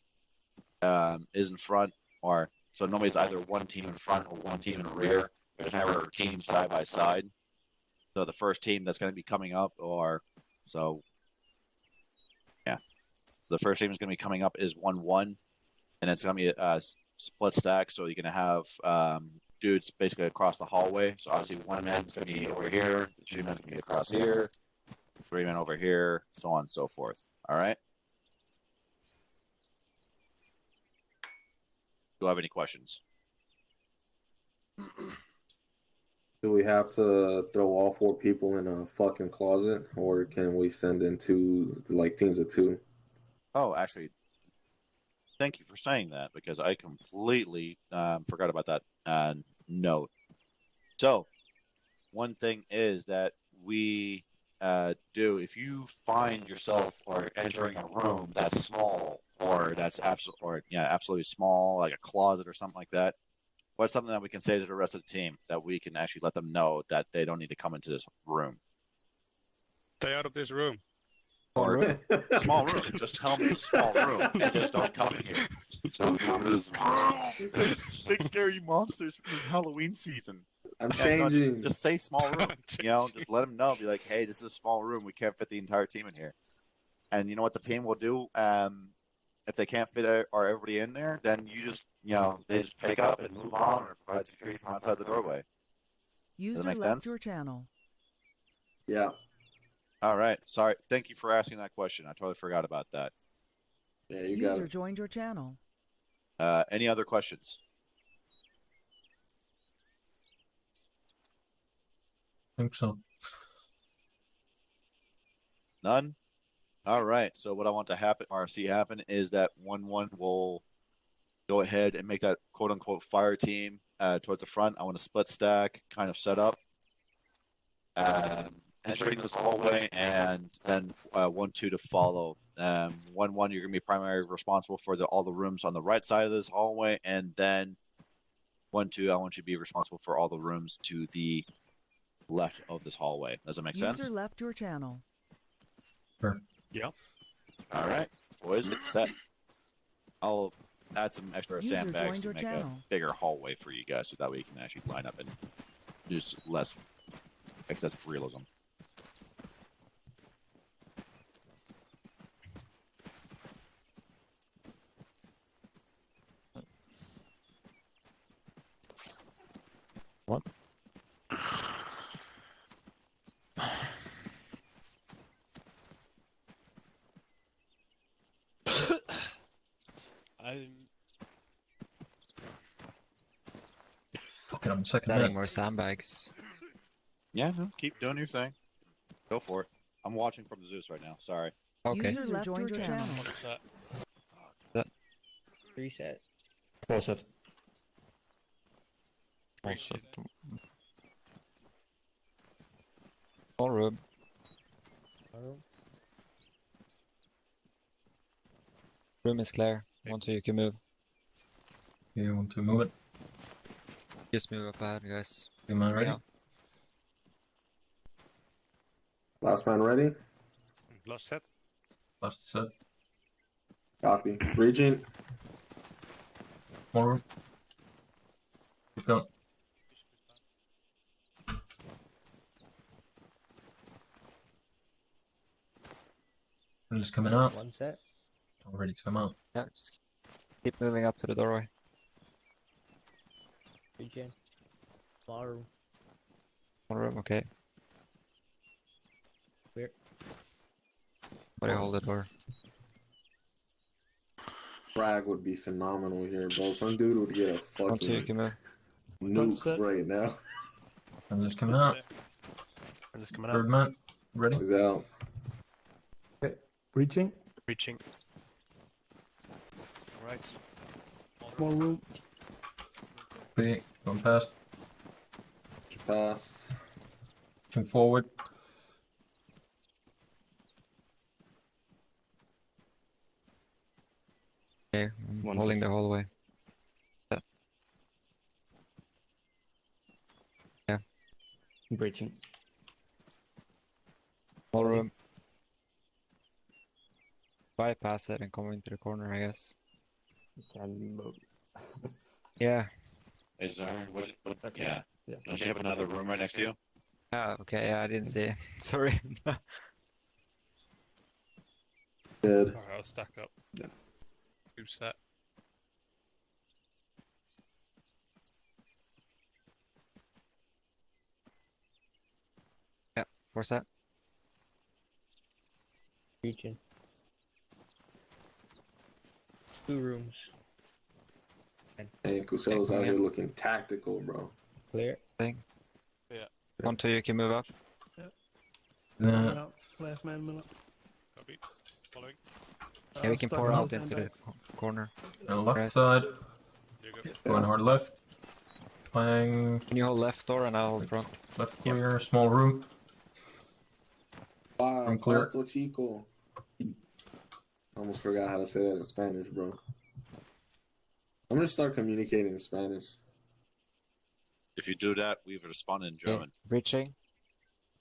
is in front, or so normally it's either one team in front or one team in the rear. There's never a team side by side. So the first team that's going to be coming up, the first team is going to be coming up is 1-1, and it's going to be a split stack. So you're going to have dudes basically across the hallway. So obviously one man's going to be over here, 2 men's going to be across here, 3 men over here, so on and so forth. All right. Do you have any questions? Do we have to throw all 4 people in a fucking closet, or can we send in teams of 2? Oh, actually, thank you for saying that, because I completely forgot about that note. So, one thing is that we do, if you find yourself or entering a room that's small, or that's absolutely small, like a closet or something like that, what's something that we can say to the rest of the team that we can actually let them know that they don't need to come into this room? Stay out of this room. Or small room. Just tell them it's a small room and just don't come in here. Don't come in this room. There's big scary monsters for this Halloween season. I'm changing. Just say small room. Just let them know. Be like, hey, this is a small room. We can't fit the entire team in here. And you know what the team will do? If they can't fit everybody in there, then you just, they just pick up and move on, or provide security from outside the doorway. Does that make sense? Your channel. Yeah. All right. Sorry. Thank you for asking that question. I totally forgot about that. Yeah, you got it. Joined your channel. Any other questions? I think so. None? All right. So what I want to see happen is that 1-1 will go ahead and make that quote-unquote fire team towards the front. I want a split stack kind of set up. Entering this hallway, and then 1-2 to follow. 1-1, you're going to be primarily responsible for all the rooms on the right side of this hallway, and then 1-2, I want you to be responsible for all the rooms to the left of this hallway. Does that make sense? User left your channel. Sure. Yeah. All right, boys, it's set. I'll add some extra sandbags to make a bigger hallway for you guys, so that way you can actually line up and do less excessive realism. What? Get on the second Adding man. more sandbags. Yeah, no, keep doing your thing. Go for it. I'm watching from the Zeus right now. Sorry. Okay. User joined your channel. What's that? Reset. Well set. Small room. Room is clear. 1, 2, you can move. You want to move it? Just move up ahead, guys. You man ready? Yeah. Last man ready? Last set. Last set. Copy. Regent. Small room. Keep going. Just coming out. One set. I'm ready to come out. Yeah, just keep moving up to the doorway. Regen. Small room. One room, okay. Clear. Somebody hold the door. Frag would be phenomenal here, bro. Some dude would get a 1, 2, you fucking can move. nuke right now. I'm just coming out. I'm just coming Third out. man. Ready? He's out. Breaching. Reaching. Alright. Small room. B. Going past. Pass. Pushing forward. Okay, I'm One holding set. the hallway. Breaching. Small room. Bypass it and come into the corner, I guess. Can move. Yeah. Is there? What? Okay. Yeah. Yeah. Don't you have another room right next to you? Ah, okay, yeah, I didn't see it. Sorry. Good. Alright, I'll stack up. Yeah. Who's that? Yeah, force that. Regen. 2 rooms. Hey, Kuselo's out here looking tactical, bro. Clear. Thing. Yeah. 1, 2, you can move up. Last man minute. Copy. Following. Yeah, we can pour out into the corner. Left Right. side. Here you go. Going hard left. Playing Can you hold left door and I'll hold front? left clear. Small room. Wow, I'm clear. Puerto Chico. Almost forgot how to say that in Spanish, bro. I'm gonna start communicating in Spanish. If you do that, we respond in Okay, German. breaching.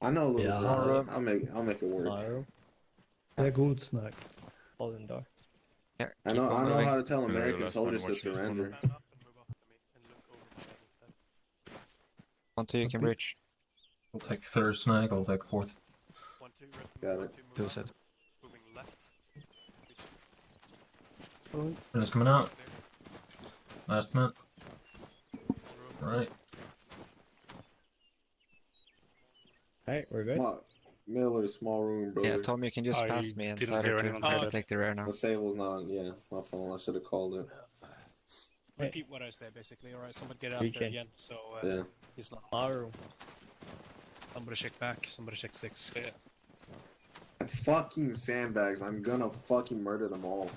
I know a little Yeah. German. I'll make it work. Small room. Sehr gut, Snack. Holding door. Yeah, I keep know on moving. how to tell Yeah, American last soldiers one to watching. surrender. Stand up and move up to me and look over my head instead. 1, 2, you can Okay. breach. I'll take third snag. I'll take fourth. 1, 2, rest Got move, it. 1, 2, move Two up. set. Moving left. And it's coming out. Clear. Last man. Small room. Alright. Alright, we're good. Miller, small room, bro. Yeah, Tom, you can just I pass me didn't inside hear or two. anyone say I'll that. take the rear now. The sable's not on. Yeah, my phone. I should have called it. Repeat what I say, basically. Alright, someone get out Reach there in. again. So Yeah. he's not. Small room. Somebody check back. Somebody check 6. Yeah. Fucking sandbags. I'm gonna fucking murder them all.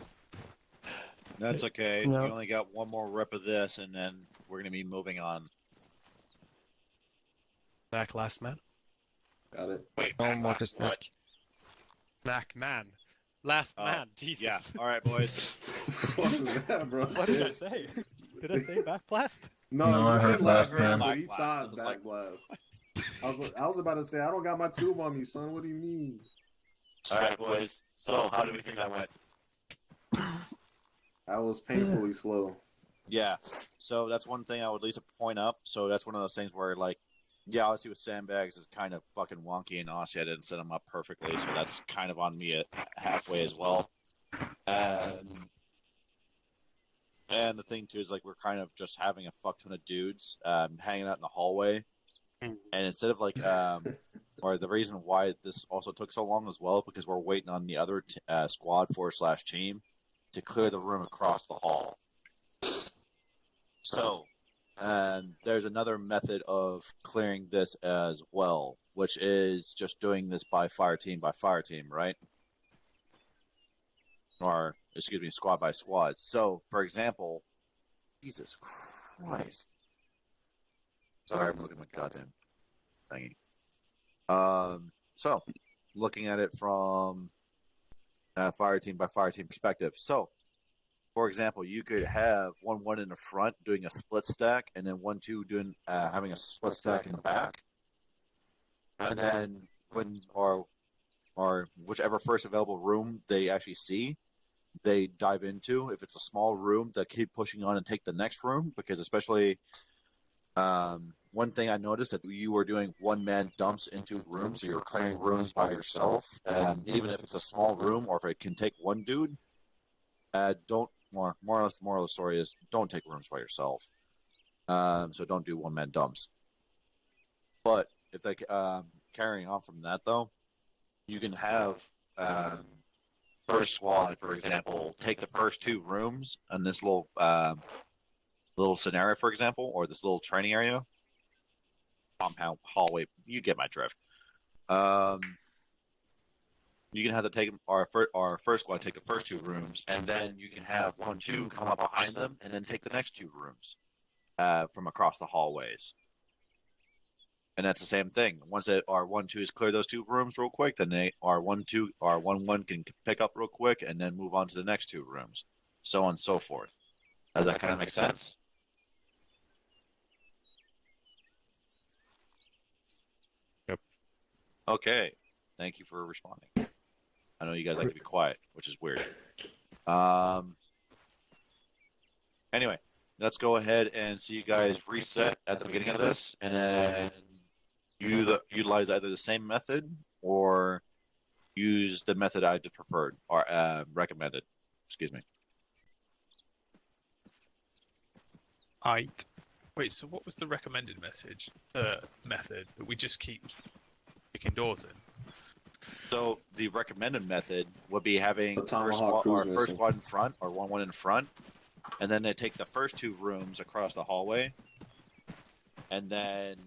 That's okay. No. You only got one more rep of this, and then we're gonna be moving on. Back last man. Got it. Wait, No more to stack. Back man. Last Oh, man. Jesus. Yeah. All right, boys. What was that, bro? What did I say? Did I say back blast? No, you I heard said last man, man. but he Back blast. I thought was back like, blast. I was about to say I don't got my tube on me, son. What do you mean? All right, boys. So, how do we think that went? That was painfully slow. Yeah. So that's one thing I would at least point up. So that's one of those things where, like, yeah, obviously with sandbags is kind of fucking wonky, and honestly, I didn't set them up perfectly, so that's kind of on me at halfway as well. And the thing too is, like, we're kind of just having a fuck ton of dudes hanging out in the hallway, and instead of like, or the reason why this also took so long as well, because we're waiting on the other squad / team to clear the room across the hall. So, And there's another method of clearing this as well, which is just doing this by fire team, right? Or, excuse me, squad by squad. So, for example, Jesus Christ. Sorry, I'm looking at my goddamn thingy. So, looking at it from a fire team by fire team perspective. So, for example, you could have 1-1 in the front doing a split stack, and then 1-2 doing having a split stack in the back, and then when or whichever first available room they actually see, they dive into. If it's a small room, they keep pushing on and take the next room, because especially one thing I noticed that you were doing one-man dumps into rooms, so you're clearing rooms by yourself, and even if it's a small room or if it can take one dude, don't. More or less, the moral of the story is don't take rooms by yourself. So don't do one-man dumps. But if they carrying on from that, though, you can have first squad, for example, take the first 2 rooms in this little scenario, for example, or this little training area, compound hallway. You get my drift. You can have to take our first squad take the first 2 rooms, and then you can have 1-2 come up behind them and then take the next 2 rooms from across the hallways. And that's the same thing. Once our 1-2s clear those 2 rooms real quick, then our 1-2 our 1-1 can pick up real quick and then move on to the next 2 rooms, so on and so forth. Does that kind of make sense? Yep. Okay. Thank you for responding. I know you guys like to be quiet, which is weird. Anyway, let's go ahead and see you guys reset at the beginning of this, and then utilize either the same method or use the method I just preferred or recommended. Excuse me. Wait, so what was the recommended method that we just keep kicking doors in? So the recommended method would be having first squad in front or 1-1 in front, and then they take the first 2 rooms across the hallway, and then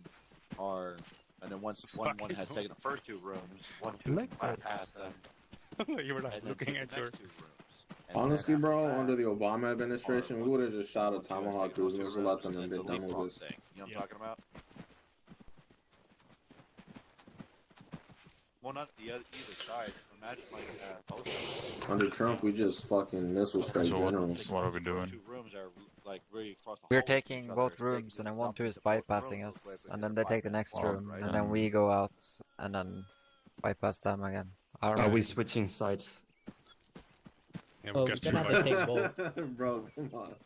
once 1-1 has taken the first 2 rooms, 1-2 bypass them. You were like looking at your. Honestly, bro, under the Obama administration, we would have just shot a Tomahawk cruise missile at them and been done with this. You know what I'm talking about? Well, not either side. Imagine like under Trump, we just fucking missile strike generals. What are we doing? 2 rooms are like really across the We're hallway from each taking other. both rooms, and then 1-2 is bypassing us, and then they take the next room, and then we go out and then bypass them again. Are we switching sides? Yeah, Oh, we can have to take both. Bro, come on.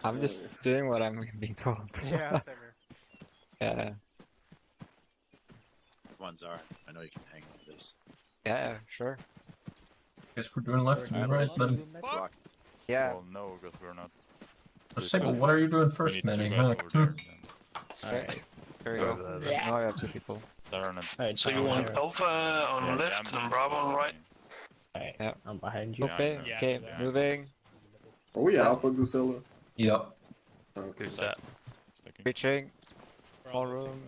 I'm just doing what I'm being told. Yeah, same here. Yeah, Come on, Zara. I know you can hang with this. yeah, sure. Guess we're doing left and right then. Rock. Yeah. Well, no, because we're not. Sable, what are you doing We first, need man? 2 You're guys like, over there. Okay. Here we go. Yeah. Now I have 2 people. Alright, So you want Alpha on left and Bravo on right? Alright, Yeah. I'm behind you. Okay, Yeah. okay, moving. Are we out for the Scylla? Yep. Okay. Good set. Reaching. Small room.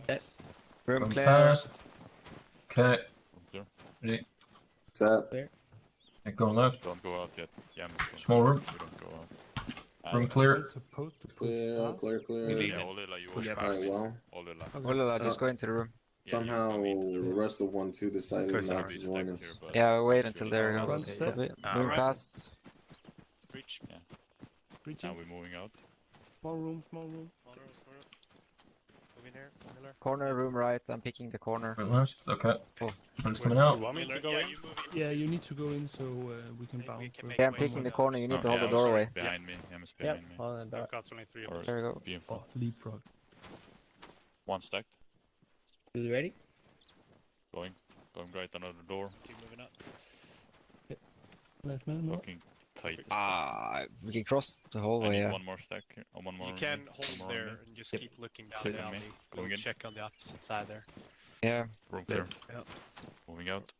Room Going clear. past. Okay. Ready. Set. Okay, going left. Don't go out yet. Yeah, Small room. we don't go out. Room clear. Clear, clear, clear. Yeah, Olila, you watch Alright, well, Olala, just go into the room. somehow the rest of 1-2 decided Because not to join us. Yeah, wait until they're Front gone. set. Probably. Ah, Move right. past. Reach. Now Breaching. we're moving out. Small room, small room. Moving here, Miller. Corner, room right. I'm picking the corner. Right left. Okay. Oh. One's coming out. Miller, yeah, you move in. Yeah, you need to go in so we can Maybe bounce. we can or make Yeah, I'm way picking more the down. corner. You need to hold the Yeah, doorway. Behind me. Em's Yep, behind me. on the door. I've got only 3 of Or us. There we go. be in front. Oh, leapfrog. 1 stack. You ready? Going right under the door. Keep moving up. Last man, no? Looking tight. We can cross the I hallway, need yeah. 1 more stack here. Oh, 1 more. You can on me, hold 1 more on there me. and just Yep. keep looking down Clear the on me. alley. Going We'll in. check on the opposite side there. Yeah. Room clear. Yep. Moving out.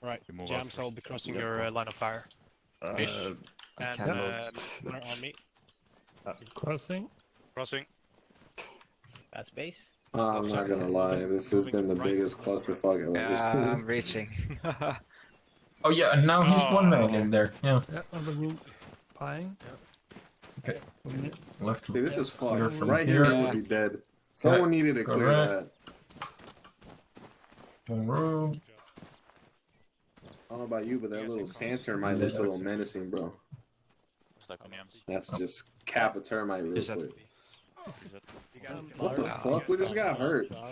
Right. We move out Jams, I'll first. be crossing your line of fire. Fish. And can Miller on me. Crossing. Crossing. Fast space. I'm not gonna lie, this has been the biggest clusterfuck I've ever Yeah, seen. I'm reaching. Oh yeah, and now he's one man Oh. in there. Yeah. Yeah, on the roof. Pine. Okay. Yeah. Left. See, this is Clear fucked. from Right here, here. we would be dead. Someone needed to go clear right. that. One room. I don't know about you, but that little sand termite looks a little menacing, bro. That's just cap a termite real quick. What the fuck? We just got hurt. People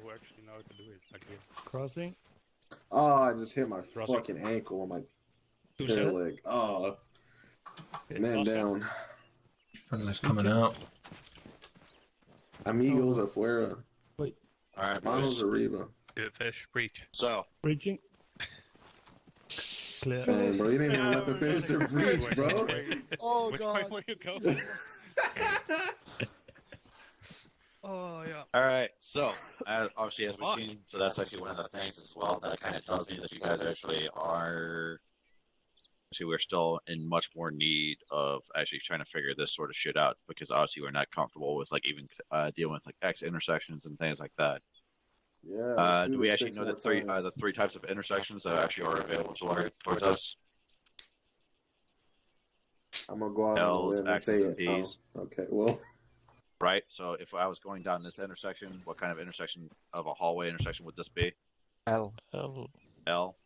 who actually know how to do it. Like here. Crossing. Oh, I just hit my Crossing. fucking ankle on my Two bare set. leg. Oh, man Crossing. down. Friendly's coming out. Amigos afuera. All right, Manos boys. arriba. Good fish. Breach. So, Breaching. Clear. Man, bro, you didn't even let them finish their breach, bro. Oh Which way were you going? Oh yeah. all right. So, obviously, as we've seen, so that's actually one of the things as well that kind of tells me that you guys actually are. Actually, we're still in much more need of actually trying to figure this sort of shit out because obviously we're not comfortable with like even dealing with like X intersections and things like that. Yeah. let's Do do we this actually 6 know more the times. three types of intersections that actually are available towards us? I'm gonna go out on a L's, limb and X's, say and it. P's. Oh, okay, well, Right. So if I was going down this intersection, what kind of intersection of a hallway intersection would this be? L. L.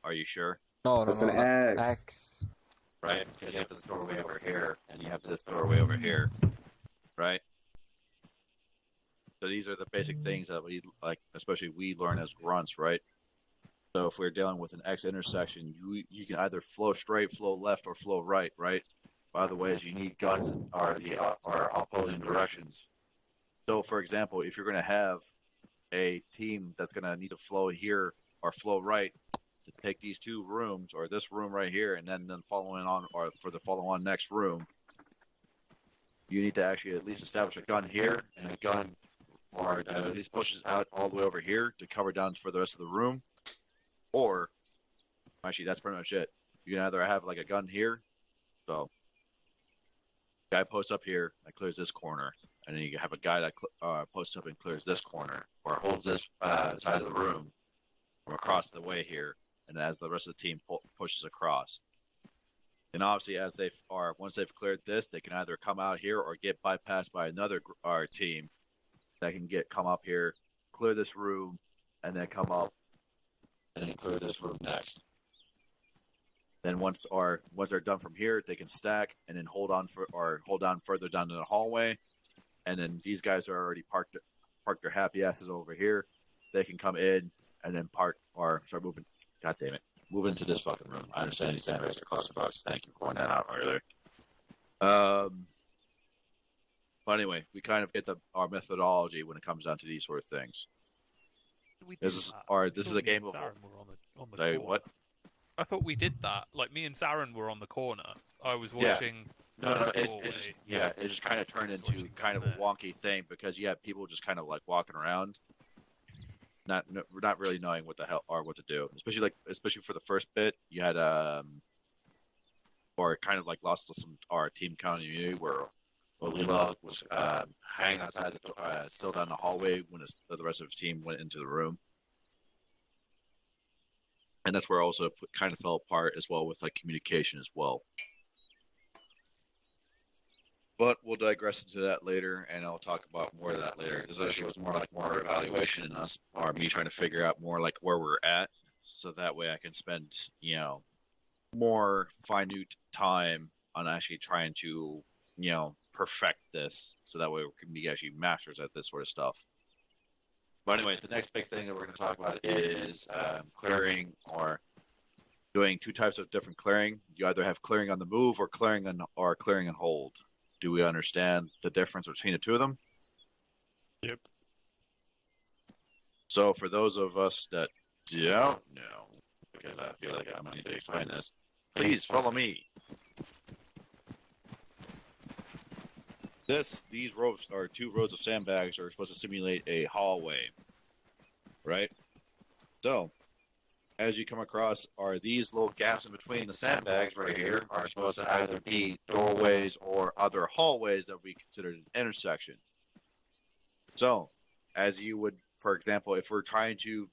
Are you sure? No, that's an X. X. Right. Because you have this doorway over here, and you have this doorway over here. Right. So these are the basic things that we like, especially we learn as grunts, right? So if we're dealing with an X intersection, you can either flow straight, flow left, or flow right, right? By the way, is you need guns or opposing directions. So, for example, if you're going to have a team that's going to need to flow here or flow right to take these two rooms or this room right here, and then following on or for the follow on next room, you need to actually at least establish a gun here and a gun or that at least pushes out all the way over here to cover down for the rest of the room. Or actually, that's pretty much it. You can either have like a gun here, so guy posts up here that clears this corner, and then you have a guy that posts up and clears this corner or holds this side of the room from across the way here, and as the rest of the team pushes across. And obviously, as once they've cleared this, they can either come out here or get bypassed by another team that can come up here, clear this room, and then come up and then clear this room next. Then once they're done from here, they can stack and then hold on further down in the hallway, and then these guys are already parked their happy asses over here. They can come in and then moving. God damn it, move into this fucking room. I understand these sandbags are clusterfucks. Thank you for pointing that out earlier. But anyway, we kind of get our methodology when it comes down to these sort of things. This is a game of what? I thought we did that. Like me and Theron were on the corner. I was watching. No, it just kind of turned into kind of a wonky thing because you have people just kind of like walking around, not really knowing what the hell or what to do. Especially for the first bit, you had or kind of like lost our team continuity where Lila was hanging outside still down the hallway when the rest of his team went into the room. And that's where also kind of fell apart as well with like communication as well. But we'll digress into that later, and I'll talk about more of that later. This actually was more evaluation and us, or me trying to figure out more like where we're at, so that way I can spend more minute time on actually trying to perfect this, so that way we can be actually masters at this sort of stuff. But anyway, the next big thing that we're going to talk about is clearing or doing two types of different clearing. You either have clearing on the move or clearing and hold. Do we understand the difference between the two of them? Yep. So for those of us that don't know, because I feel like I'm going to need to explain this, please follow me. These rows are 2 rows of sandbags are supposed to simulate a hallway, right? So, as you come across are these little gaps in between the sandbags right here are supposed to either be doorways or other hallways that we consider an intersection. So, as you would, for example, if we're trying to,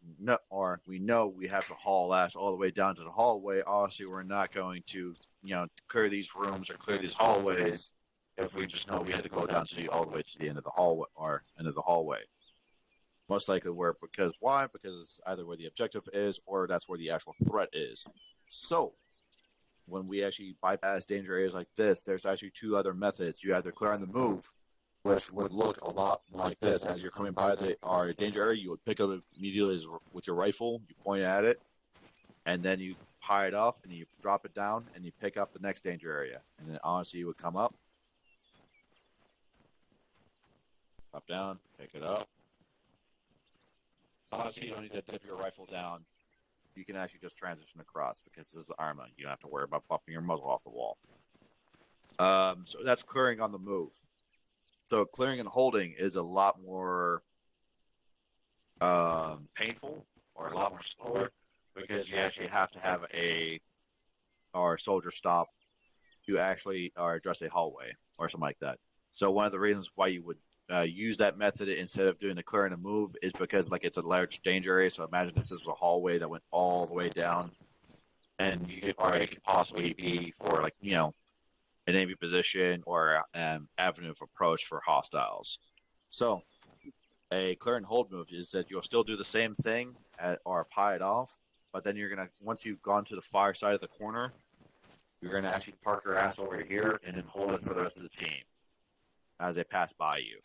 or we know we have to haul ass all the way down to the hallway, obviously we're not going to, clear these rooms or clear these hallways if we just know we had to go down to all the way to the end of the hallway or end of the hallway. Most likely because why? Because it's either where the objective is or that's where the actual threat is. So, when we actually bypass danger areas like this, there's actually two other methods. You either clear on the move, which would look a lot like this. As you're coming by our danger area, you would pick up immediately with your rifle, you point at it, and then you pie it off, and you drop it down, and you pick up the next danger area. And then honestly, you would come up, drop down, pick it up. Honestly, you don't need to dip your rifle down. You can actually just transition across because this is Arma. You don't have to worry about bumping your muzzle off the wall. So that's clearing on the move. So clearing and holding is a lot more painful or a lot more slower because you actually have to have our soldier stop to actually address a hallway or something like that. So one of the reasons why you would use that method instead of doing the clear and a move is because it's a large danger area. So imagine if this was a hallway that went all the way down, and it could possibly be for an enemy position or avenue of approach for hostiles. So a clear and hold move is that you'll still do the same thing or pie it off, but then you're gonna once you've gone to the far side of the corner, you're gonna actually park your ass over here and then hold it for the rest of the team as they pass by you.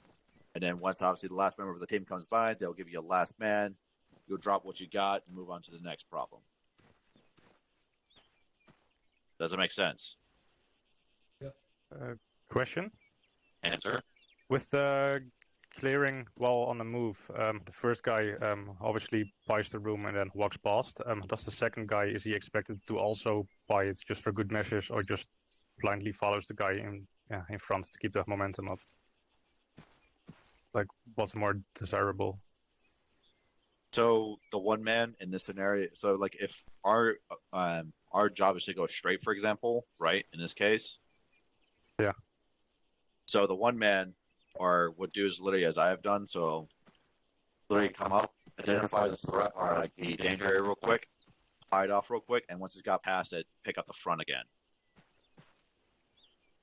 And then once, obviously, the last member of the team comes by, they'll give you a last man. You'll drop what you got and move on to the next problem. Does it make sense? Question? Answer. With clearing while on the move, the first guy obviously buys the room and then walks past. Does the second guy, is he expected to also buy it just for good measures or just blindly follows the guy in front to keep the momentum up? What's more desirable? So the one man in this scenario, so if our job is to go straight, for example, right? In this case, yeah. So the one man would do is literally as I have done. So literally come up, identify the threat or the danger area real quick, hide off real quick, and once it's got past it, pick up the front again.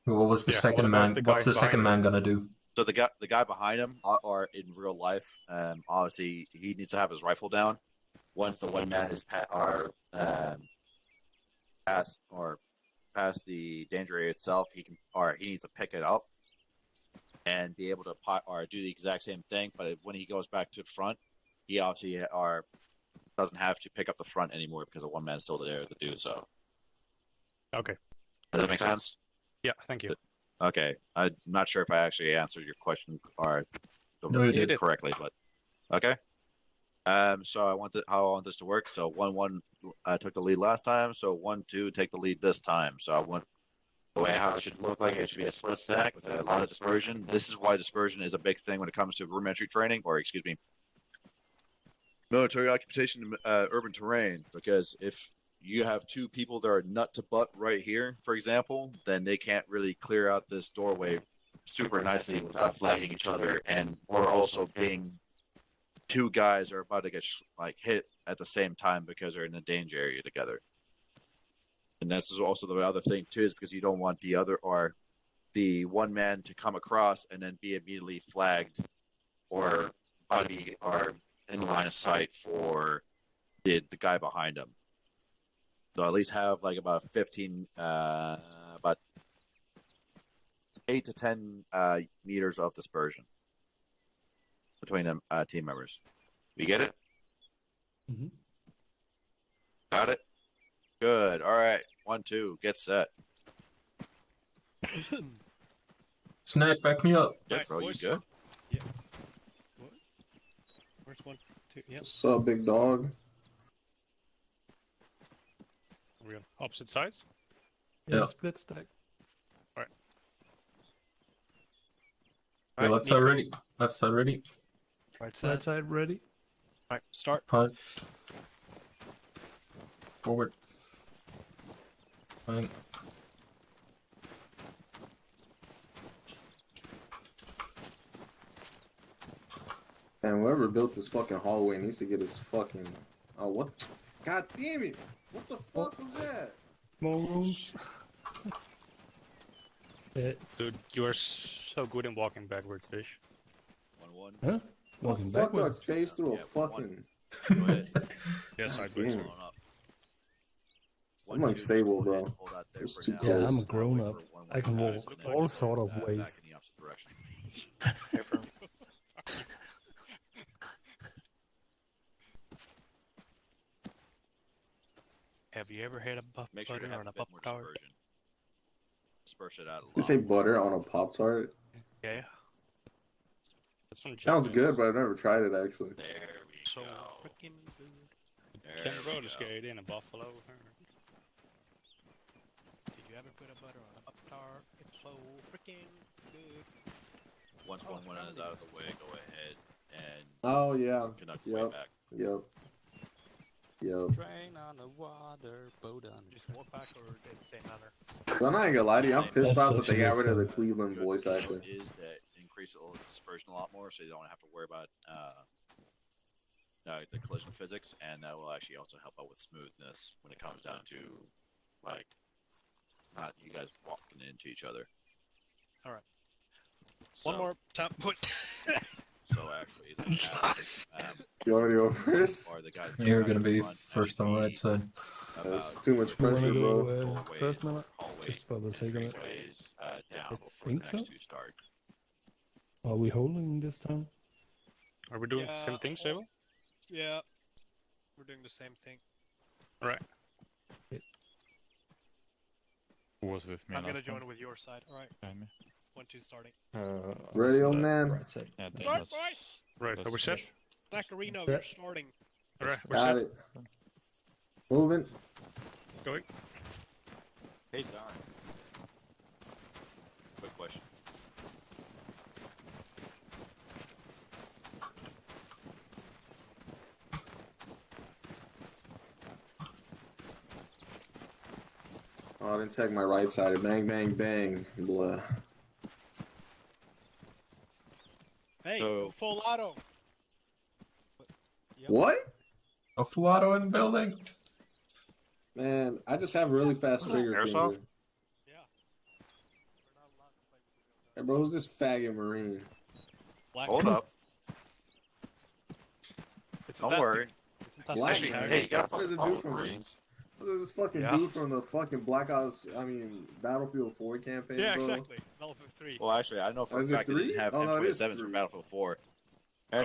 What was the second man? What's the second man gonna do? So the guy behind him, or in real life, obviously he needs to have his rifle down. Once the one man is past the danger area itself, he needs to pick it up and be able to do the exact same thing. But when he goes back to the front, he obviously doesn't have to pick up the front anymore because the one man's still there to do so. Okay. Does that make sense? Yeah. Thank you. Okay, I'm not sure if I actually answered your question or No, you did correctly, but okay. So how I want this to work. So 1-1 took the lead last time. So 1-2 take the lead this time. So I want the way how it should look like. It should be a split stack with a lot of dispersion. This is why dispersion is a big thing when it comes to room entry training, or excuse me, military occupation in urban terrain. Because if you have two people that are nut to butt right here, for example, then they can't really clear out this doorway super nicely without flagging each other, and or also being two guys are about to get hit at the same time because they're in the danger area together. And this is also the other thing too, is because you don't want the one man to come across and then be immediately flagged or be in line of sight for the guy behind him. So at least have about 15, about 8 to 10 meters of dispersion between them team members. You get it? Mm-hmm. Got it? Good. All right. 1-2. Get set. Snack, back me up. Yeah, bro, you good? Yeah. What? Where's 1, 2? Yeah. What's up, big dog? Are we on opposite sides? Yeah, split stack. Alright. Yeah, left side ready. Left side ready. Right side. Right side ready. Alright, start. 5. Forward. Fine. And whoever built this fucking hallway needs to get his fucking. Oh, what? God damn it! What the fuck was that? More rooms. Dude, you are so good in walking backwards, Fish. 1-1. Huh? What Walking the fuck do I backwards. face through a Yeah, fucking. Go ahead. Yes, God I damn do. it. Hold on up. I'm 1-2, like just Sable, go ahead, bro. hold out there It's for too now. close. Yeah, I'm a Wait grown for up. 1-1 I can guys, walk and then all just sort go, of back ways. in the opposite direction. Have you ever had a buff Make sure to butter have on a a bit buff more tart? dispersion. Disperse it out a lot. You say butter on a Pop Tart? Yeah. That's from Sounds Japan. good, but I've never tried it actually. There we So go. freaking good. There Can we roller go. skate in a buffalo. Did you ever put a butter on a buff tart? It's so freaking good. Once Oh, 1-1 is out of the way, go ahead and Oh yeah. conduct your way Yep. back. Yep. Yep. Train on the water, boat on Just walk back or in the same manner. So I'm not gonna lie to you, I'm pissed That's off that such they a got good rid of the song. Cleveland Good voice note actor. is to increase a little dispersion a lot more, so you don't have to worry about the collision physics, and that will actually also help out with smoothness when it comes down to like not you guys walking into each other. All right. So, One more top put. So actually, the guy, You want me to go first? or the guy You're gonna be front first on the right side. That's too much You wanna pressure, go bro. first, Miller? Just for the sake of it. Down I before the think next so. two start. Are we holding this time? Are we doing the Yeah, same thing, Sable? Yeah. We're doing the same thing. Alright. Who was with me I'm gonna last join time? with your side. All right. Behind me. 1-2 starting. Ready, old the man? Right side. Yeah, that's Right, not- boys. Right, that's are we set? Fish. Nacarino, Yeah. you're starting. Alright, we're Got set. it. Moving. Going. Hey, Zion. Quick question. Oh, I didn't check my right side. Bang, bang, bang. Blah. Hey, So- full auto. Yep. What? A Fuato in the building. Man, I just have really fast trigger Airsoft? finger. Yeah. We're not allowed to play with the Hey, bro, who's this faggot Marine? black. Hold up. Isn't Don't that worry. the- isn't that Black the Actually, guy. hey, you gotta What does fucking it follow do for me? Marines. What does this fucking Yeah. dude from the fucking Black Ops, Battlefield 4 campaign, Yeah, bro? exactly. Battlefield 3. Well, actually, I know for Oh, a is it fact they didn't 3? have Oh, no, it is M27s for 3. Battlefield 4. Called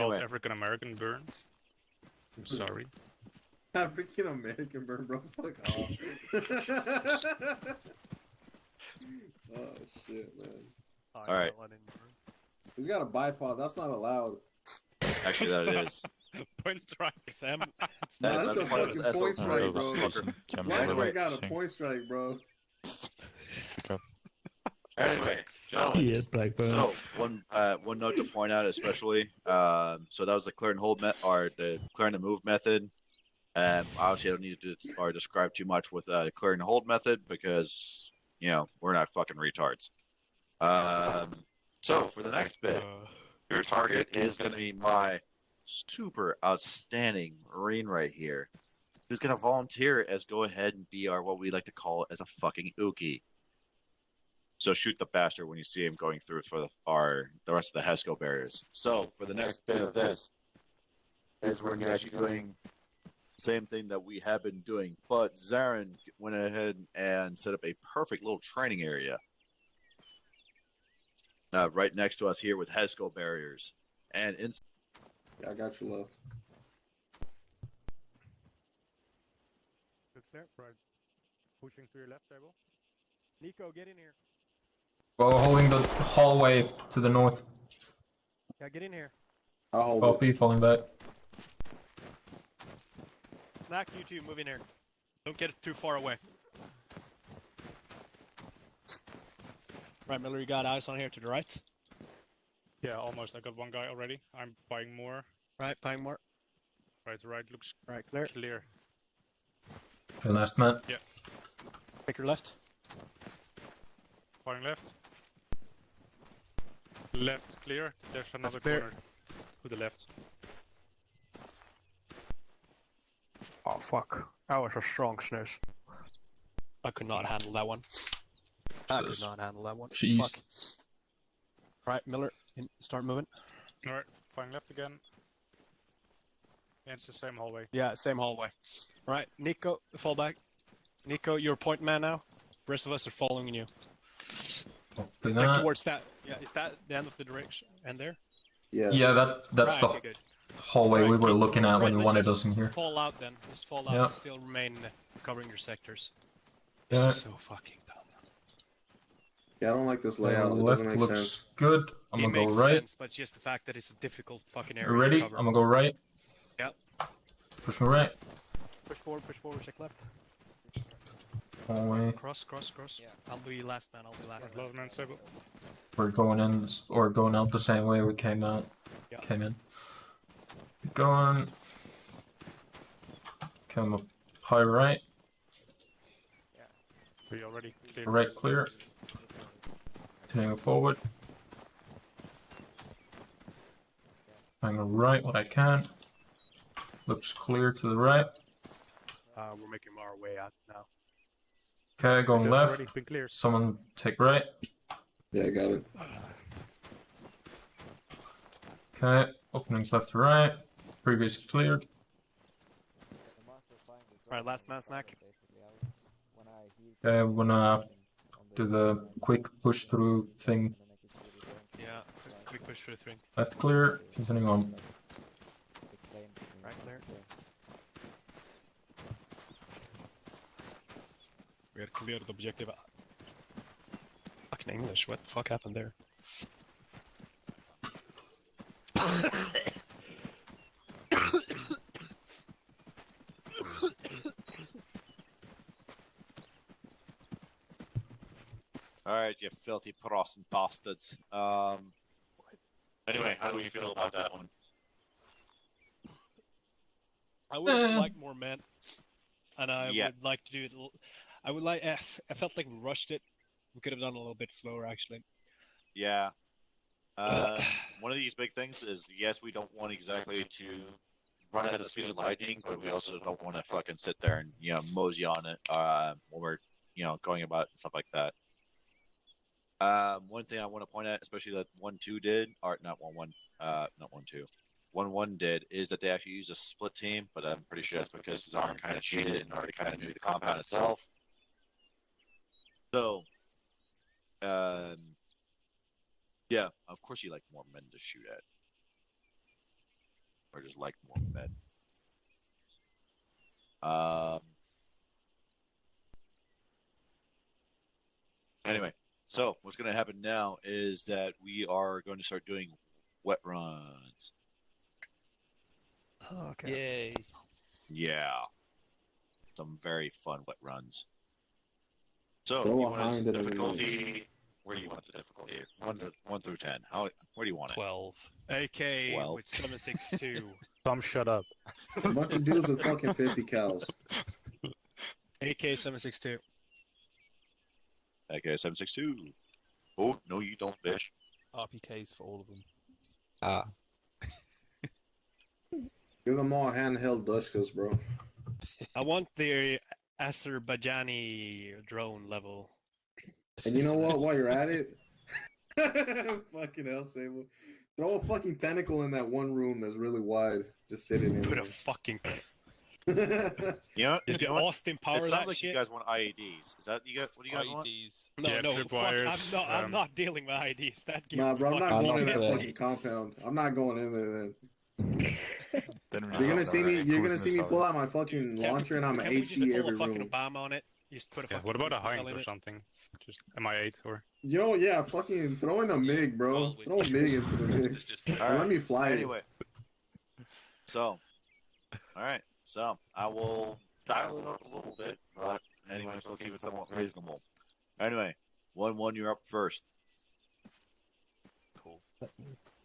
Anyway, African American burn. I'm sorry. African American burn, bro. Fuck off. Oh, shit, man. Oh, All right. He's got a bipod. That's not allowed. actually, that it is. Point strike. It's M. It's Nah, not. that's a part of fucking his point SO strike, Oh, bro. listen, can Black we guy got a sing? point strike, bro. Anyway, gentlemen. Yes, Blackburn. So one note to point out, especially, so that was the clear and hold or the clear and move method. Obviously, I don't need to describe too much with the clear and hold method because we're not fucking retards. So for the next bit, your target is going to be my super outstanding Marine right here, who's going to volunteer as go ahead and be our what we like to call as a fucking Uki. So shoot the bastard when you see him going through for the rest of the HESCO barriers. So for the next bit of this is we're actually doing the same thing that we have been doing, but Zarin went ahead and set up a perfect little training area right next to us here with HESCO barriers. And Yeah, I got you left. Good clear. Right. Pushing to your left, Sable. Nico, get in here. Well, holding the hallway to the north. Yeah, get in here. I'll hold it. Copy, falling back. Snack, you two, move in here. Don't get too far away. Right, Miller, you got eyes on here to the right. Yeah, almost. I got one guy already. I'm buying more. Right, buying more. Right, looks Right, clear. clear. Okay, last man. Yeah. Take your left. Firing left. Left clear. There's another clear. corner to the left. Oh fuck. That was a strong snooze. I could not handle that one. I could not handle that one. Jeez. Fuck. Right, Miller, start moving. Alright, firing left again. Yeah, it's the same hallway. Yeah, same hallway. Right, Nico, fall back. Nico, you're point man now. The rest of us are following you. Copy Back that. towards that. Yeah, is that the end of the direction? And there? Yeah. Yeah, that's Right, the okay, good. hallway we Right, were keep- looking at when right, you let's wanted just us in here. Fall out then. Just fall out Yeah. and still remain covering your sectors. Yeah. This is so fucking dumb. Yeah, I don't like this Yeah, layout. It left doesn't make looks sense. good. I'm It gonna go makes right. sense, but just the fact that it's a difficult fucking area You ready? to I'm cover. gonna go right. Yeah. Push me right. Push forward, check left. Hallway. Cross. Yeah. I'll be last man, Last man stable. We're going in or going out the same way we came out. Yeah. Came in. Keep going. Come up high right. We already cleared. Right clear. Continuing forward. Hang right what I can. Looks clear to the right. We're making our way out now. Okay, going Just left. already been cleared. Someone take right. Yeah, I got it. Okay, openings left to right. Previously cleared. Right, last man snack. Okay, wanna do the quick push through thing. Yeah, quick push for the thing. Left clear. Continuing on. Right clear. We had cleared the objective. Fucking English, what the fuck happened there? Alright, you filthy Protestant bastards. Anyway, how do you feel about that one? I would like more men, and I would like to do it. I would like. I felt like we rushed it. We could have done a little bit slower, actually. Yeah. One of these big things is, yes, we don't want exactly to run at the speed of lightning, but we also don't want to fucking sit there and, mosey on it when we're, going about it and stuff like that. One thing I want to point out, especially that 1-2 did, or not 1-1, not 1-2. 1-1 did, is that they actually used a split team, but I'm pretty sure that's because Zarn kind of cheated and already kind of knew the compound itself. So, yeah, of course you like more men to shoot at. Or just like more men. Anyway, so what's going to happen now is that we are going to start doing wet runs. Oh, okay. Yay. Yeah. Some very fun wet runs. So, Go you want behind the it every difficulty... Where do you want the difficulty? 1 through 10. Where do you want it? 12. AK 12. with 762. Tom, shut up. A bunch of dudes with fucking 50 cals. AK 762. Okay, 762. Oh, no, you don't, bitch. RPKs for all of them. Ah. Give them all handheld dushkas, bro. I want the Azerbaijani drone level. And you know what? While you're at it, fucking hell, Sable. Throw a fucking tentacle in that one room that's really wide. Just sit in Put it. a fucking. You know, Is you the know what? Austin power It that sounds like shit? you guys want IEDs. Is that you guys? What do you guys want? IEDs. No, Yeah, no, fuck, tripwires, I'm not dealing with IDs. That gives Nah, me bro, I'm not fucking going in that today. fucking compound. I'm not going in there then. Then You're gonna see me. You're gonna see me pull out my fucking Can we- launcher and I'm can gonna we just HE pull every a fucking room. Obama on it? Just put a Yeah, fucking what about a cruise missile Hind in or it? something? Just MI8 or... Yo, yeah, fucking throw in a MiG, bro. Well, we- Throw a MiG into the mix. Just- And let me fly it. Anyway. So, alright. So, I will dial it up a little bit, but anyway, still keep it somewhat reasonable. Anyway, 1-1, you're up first. Cool.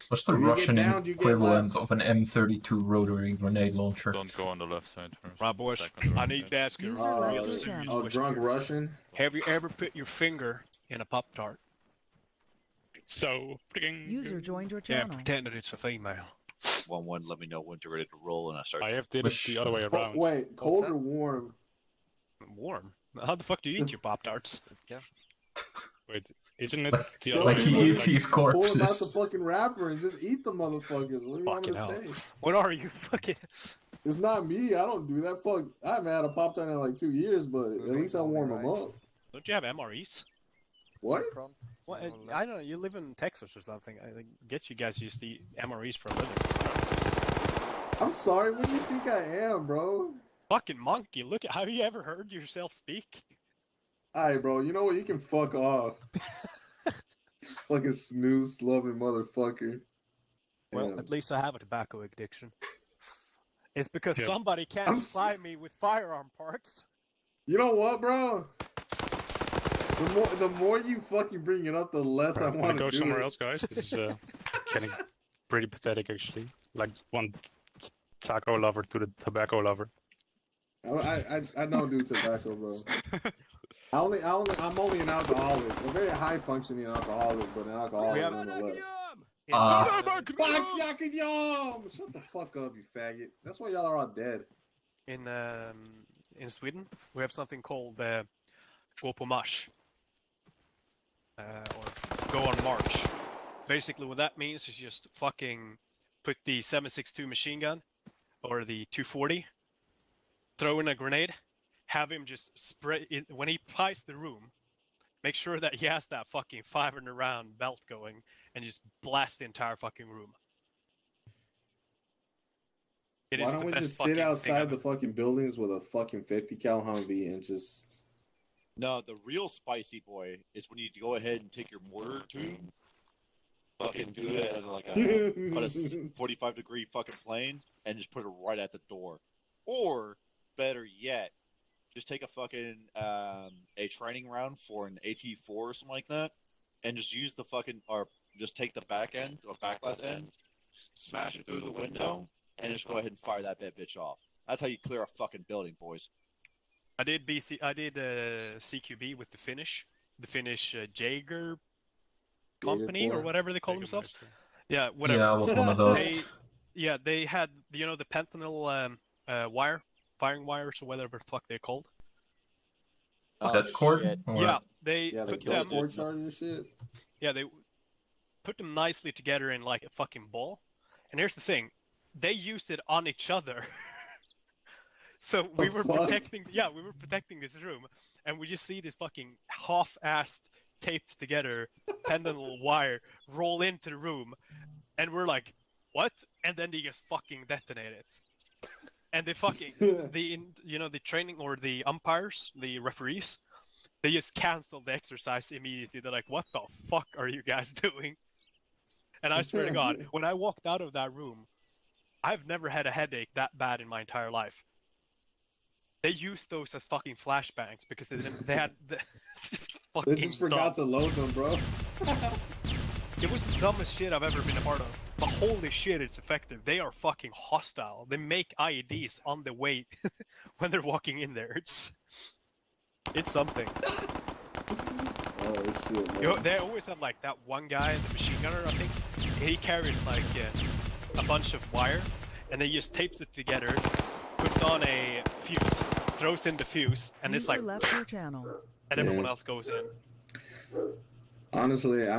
What's the If you get Russian downed, you get equivalent left. of an M32 rotary grenade launcher? Don't go on the left side first. Right, boys. Second or I right need side. to ask you User a left real your serious channel. Oh, question. drunk Russian? Have you ever put your finger in a Pop Tart? So freaking. User joined your Yeah, channel. pretend that it's a female. 1-1, let me know when you're ready to roll, and I start. I have did it the other way Oh, around. wait, cold or warm? Warm. How the fuck do you eat your Pop Tarts? Wait, isn't it the So other Like way he around? eats his Pull him out the corpses. fucking wrapper and just eat the motherfuckers. What do you want me Fucking to hell. say? What are you fucking? It's not me. I don't do that. Fuck. I haven't had a Pop Tart in like 2 years, but at least I warm them up. Don't you have MREs? What? What? I don't know. You live in Texas or something. I guess you guys used to eat MREs for a living. I'm sorry. What do you think I am, bro? Fucking monkey. Look at. Have you ever heard yourself speak? Alright, bro. You know what? You can fuck off. Fucking snooze loving motherfucker. Well, Damn. at least I have a tobacco addiction. It's because Yeah. somebody can't I'm supply me with firearm parts. You know what, bro? The more you fucking bring it up, the less I Wanna want to go do somewhere it. else, guys? This is getting pretty pathetic, actually. Like one taco lover to the tobacco lover. I don't do tobacco, bro. I'm only an alcoholic, a very high functioning alcoholic, but an alcoholic nonetheless. Fuck Yakiyam! Shut the fuck up, you faggot. That's why y'all are all dead. In Sweden, we have something called Gå på marsch. Or go on march. Basically, what that means is just fucking put the 7.62 machine gun or the 240, throw in a grenade, have him just spray it when he pies the room. Make sure that he has that fucking 500 round belt going and just blast the entire fucking room. It Why is don't the we best just fucking sit thing outside ever. the fucking buildings with a fucking 50 cal Humvee and just... No, the real spicy boy is when you go ahead and take your mortar tube, fucking do it at like on a 45-degree fucking plane, and just put it right at the door. Or, better yet, just take a fucking a training round for an AT4 or something like that, and just use the fucking, or just take the back end or backlash end, smash it through the window, and just go ahead and fire that bitch off. That's how you clear a fucking building, boys. I did CQB with the Finnish Jaeger company or whatever they call themselves. Yeah, whatever. Yeah, I was one of those. They had the Pentanil firing wires or whatever the fuck they're called. That cord? Yeah, they Yeah, put the them. cord charge and shit. Yeah, they put them nicely together in like a fucking ball. And here's the thing, they used it on each other. So we were protecting this room, and we just see this fucking half-assed, taped together pendant wire roll into the room, and we're like, what? And then they just fucking detonate it. And they fucking the training or the umpires, the referees, they just canceled the exercise immediately. They're like, what the fuck are you guys doing? And I swear to God, when I walked out of that room, I've never had a headache that bad in my entire life. They used those as fucking flashbangs because they had the fucking They just forgot to load them, bro. It was the dumbest shit I've ever been a part of. But holy shit, it's effective. They are fucking hostile. They make IEDs on the way when they're walking in there. It's something. Oh shit, man. They always have like that one guy, the machine gunner, I think. He carries like a bunch of wire, and they just tapes it together, puts on a fuse, throws in the fuse, and it's like, left your channel. And everyone else goes in. Honestly,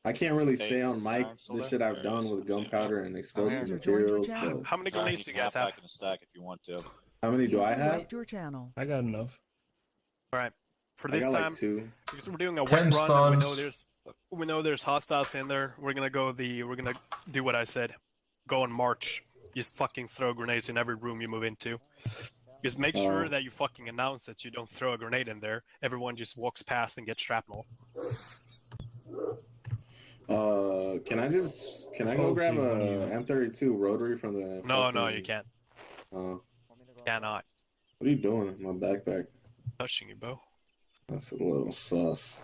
I can't really say on mic the shit I've done with gunpowder and explosive materials. But How many grenades do you guys have? Back in the stack if you want to. how many do I have? Left your channel. I got enough. All right. For I this got time, like 2. because we're doing a 10 wet run, and stuns. we know there's hostiles in there. We're gonna do what I said. Go on march. Just fucking throw grenades in every room you move into. Just make sure that you fucking announce that you don't throw a grenade in there. Everyone just walks past and gets shrapnel. Can I go grab a M32 rotary from the? No, you can't. Cannot. What are you doing? My backpack. Touching you, Bo. That's a little sus.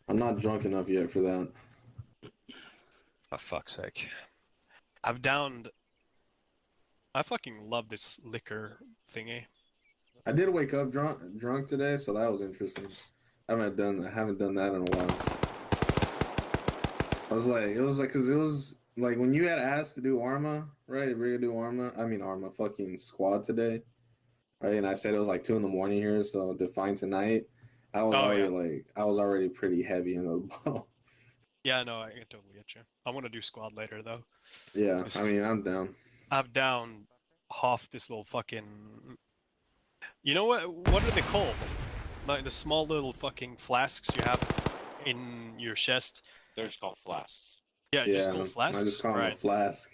I'm not drunk enough yet for that. For fuck's sake. I've downed... I fucking love this liquor thingy. I did wake up drunk today, so that was interesting. I haven't done that in a while. It was like, cause it was like when you had asked to do Arma, right? We're gonna do Arma. I mean Arma, fucking squad today, right? And I said it was like 2 a.m. here, so define tonight. I was already pretty heavy in the bottle. Yeah, no, I totally get you. I want to do squad later though. Yeah, I mean I'm down. I've down half this little fucking. You know what? What are they called? Like the small little fucking flasks you have in your chest. They're just called flasks. Yeah, just called flasks. I just call them a flask.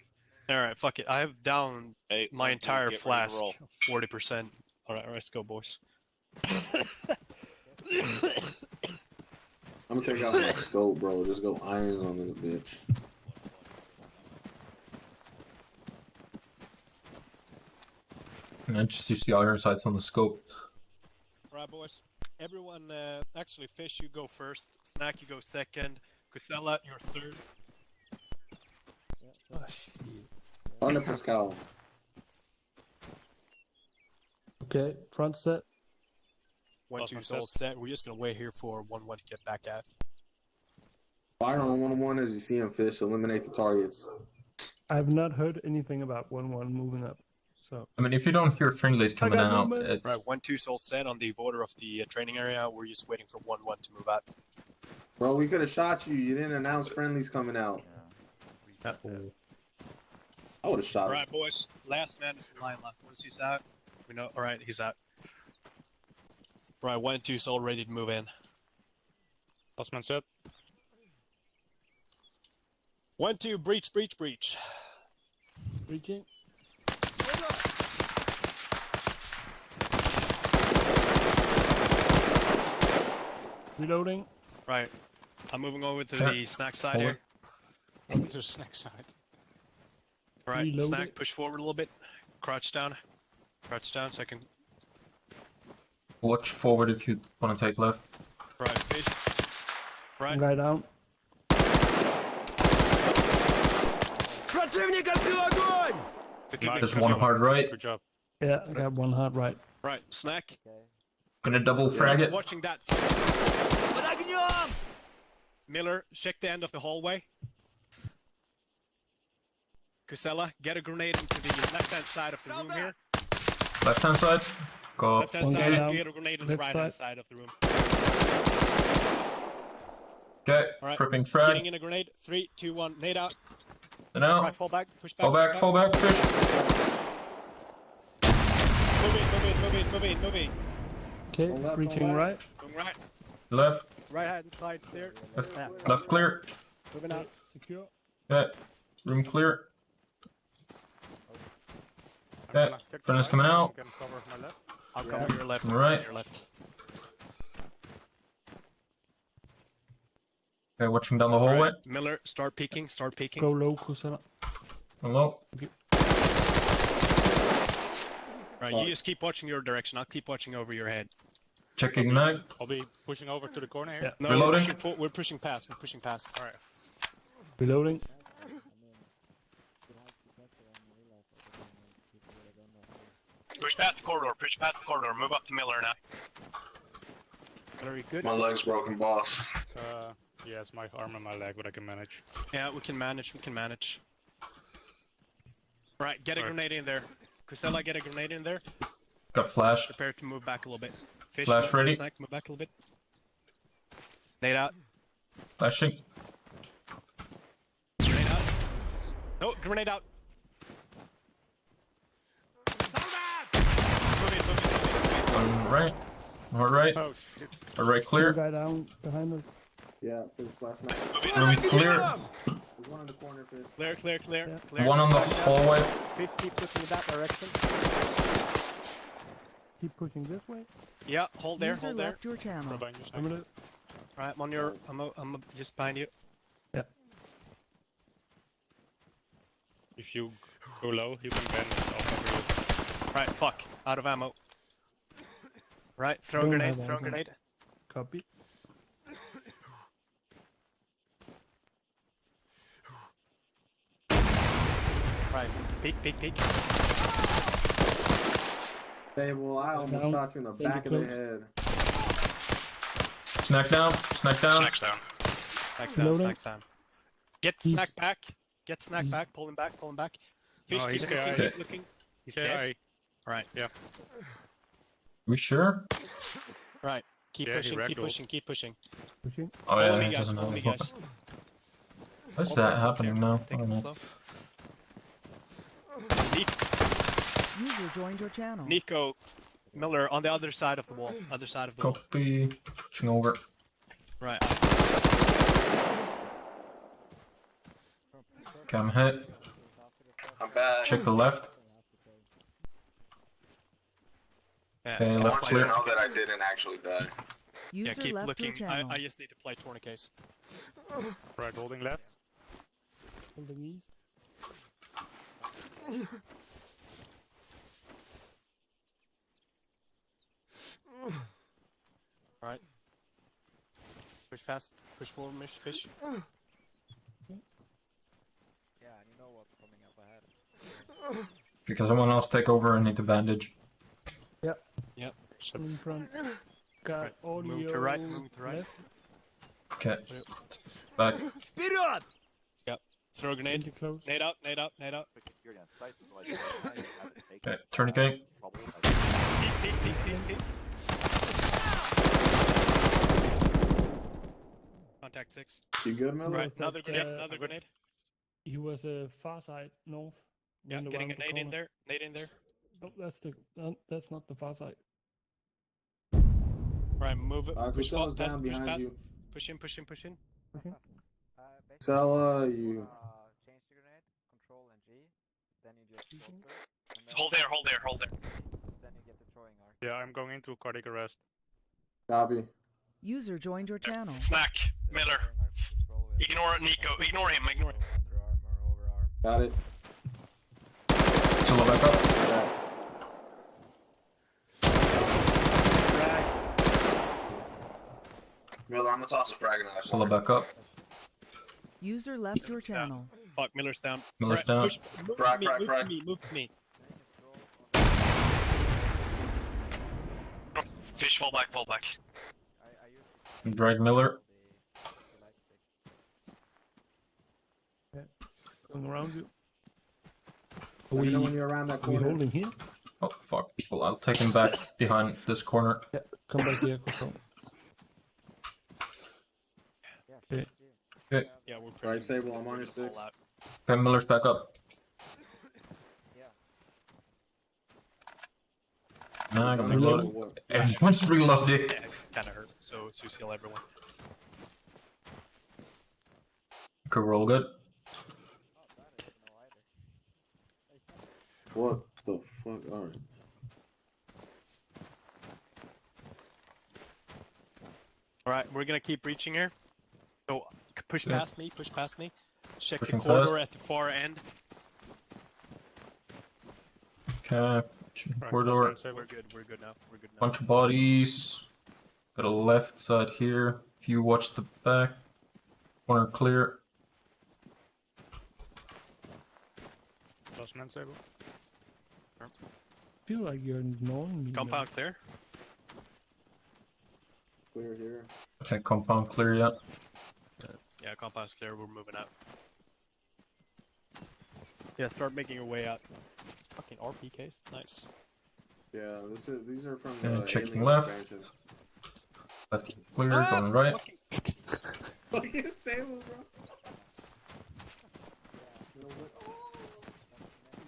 All right, fuck it. I have down my entire flask 40%. All right, let's go, boys. I'm gonna take out my scope, bro. Just go irons on this bitch. And I just use the iron sights on the scope. Alright, boys. Everyone, actually, Fish, you go first. Snack, you go second. Cusella, you're third. Oh, shit. Hola, Pascal. Okay, front set. 1-2's all set. We're just gonna wait here for 1-1 to get back at. Fire on 1-1 as you see him, Fish. Eliminate the targets. I have not heard anything about 1-1 moving up. So I mean, if you don't hear friendlies coming out, it's... Right, 1-2's all set on the border of the training area. We're just waiting for 1-1 to move out. Bro, we could have shot you. You didn't announce friendlies coming out. I would have shot him. Alright, boys. Last man is Lila. Once he's out, we know. Alright, he's out. Right, 1-2's all ready to move in. Last man set. 1-2, breach, breach, breach. breaching. Reloading. Right. I'm moving over to the snack side here. To the snack side. Alright, Reloading. snack, push forward a little bit. Crouch down. Crouch down so I can... Watch forward if you want to take left. Right, fish. Right. Guy down. There's one hard right. Good job. Yeah, I got one hard right. Right, snack. Gonna double frag it. Watching that. Miller, check the end of the hallway. Cusella, get a grenade into the left-hand side of the room here. Left hand side. Go up. Left-hand One side, down. get a grenade on the Left right-hand side. side of the room. Okay, Alright, prepping getting frag. in a grenade. 3, 2, 1, nade out. And now, Right, fall back, push back. fall back, fall back, fish. Move in, move in, move in, move in, move in. Okay, Hold up, reaching hold up. right. Going right. Left, Right-hand side clear. left clear. Moving out. Secure. Okay, room clear. Okay, furnace coming out. Can cover my left. I'll cover your left. Right. Your left. Okay, watching down the hallway. Alright, Miller, start peeking, start peeking. Go low, Kusana. Hello. Right, you just keep watching your direction. I'll keep watching over your head. Checking mag. I'll be pushing over to the corner here. Yeah. No, Reloading. we're pushing past. We're pushing past. All right. Reloading. Push past the corridor. Push past the corridor. Move up to Miller now. Very good. My leg's broken, boss. Yeah, it's my arm and my leg, but I can manage. Yeah, we can manage. We can manage. Right, get a Alright. grenade in there. Cusella, get a grenade in there. Got flash. Prepare to move back a little bit. Fish, Flash move, ready. Snack, move back a little bit. Nade out. Flashing. Grenade out. No, grenade out. Move in, move in, move in, move in. One right. One right. Oh shit. A right Other clear. guy down behind us. Yeah, Fish flash now. Room clear. There's one in the corner, Fish. Clear, clear, clear, Yeah. clear. One on the hallway. 50 pushing in that direction. Keep pushing this way. Yeah, hold there, User hold there. left your channel. Behind you, I'm gonna. Right, I'm on your. I'm just behind you. If you go low, you can bend it off Right, fuck. Out of ammo. Right, throw a Don't grenade, have throw a ammo. grenade. Copy. Right. Peek, peek, peek. Stable, I almost Down. shot you in the Thank back you, of the head. Snack down. Snack down. Snacks down. Snacks down, Loading. snacks down. Get He's- snack back. Get snack back. Pull him back, pull him back. Fish, No, keep he's looking, KI. keep looking. He's dead? KI. Right. Yeah. We sure? Right. Keep Yeah, he pushing, keep ragdolled. pushing, keep pushing. Pushing. Oh Follow yeah, me, he guys, doesn't follow have me, a guys. What's Hold that there, hold happening there. now? I Take don't it know. slow. User joined your channel. Nico, Miller, on the other side of the wall. Other side of the wall. Copy. Pushing over. Right. Cam hit. I'm back. Check the left. Yeah, Okay, so left play clear. that I didn't actually die. Yeah, User keep left looking. your channel. I just need to play tourniquets. Right, holding left. Holding east. Right. Push fast. Push forward, fish. Yeah, and you know what's coming up ahead. Because someone else take over and need to bandage. Yep. Yep. In front. Got Right. audio. Move to right, move to right. left. Okay. Back. Throw a grenade. Into close. Nade out, nade out, nade out. Okay. Tourniquet. Peek, peek, peek, peek, peek. Contact 6. You good, Miller? Right, another grenade, uh, another grenade. He was far side north. Yeah, went getting a around the nade in corner. there, nade in there. Oh, that's not the far side. Right, move it. Push Gustav's fast, down push behind past. you. Push in, push in, push in. Sella, you. Change the grenade, control and G. Then you just filter. And then, Hold there, hold there, hold there. then you get the throwing arc. Yeah, I'm going into cardiac arrest. Copy. User joined your channel. Snack, Miller. Ignore Nico. Ignore him. Ignore him. Underarm or overarm. Got it. Solo back up. Miller, I'm gonna toss a frag in that. Solo back up. User left your channel. Fuck, Miller's down. Miller's Right, down. Push, move Frag, to me, frag, move frag. to me, move to me. Fish, fall back, fall back. Drag Miller. Going around you. Let me know when you're around that Are we corner. holding here? Oh fuck. Well, I'll take him back behind this corner. Yeah. Come back here, control. Okay. Okay. Yeah, we're pretty. Right, Sable, I'm on your all 6. out. Okay, Miller's back up. Nah, I'm gonna reload it. Everyone's reloaded. Yeah, kind of hurt. So heal everyone. Okay, we're all good. What the fuck? Alright. All right, we're gonna keep reaching here. So push Yeah. past me, push past me. Check Pushing the corridor past. at the far end. Okay. Right, Corridor. We're good. We're good now. We're good now. Bunch of bodies. Got a left side here. If you watch the back. Corner clear. Last man sable. Feel like you're ignoring me. Compound clear. Clear here. I think compound clear yet. Yeah, compound's clear. We're moving out. Yeah, start making your way out. Fucking RPKs. Nice. Yeah, these are from Yeah, the checking Alien left. expansion. Left clear, going right. Fucking Sable, bro.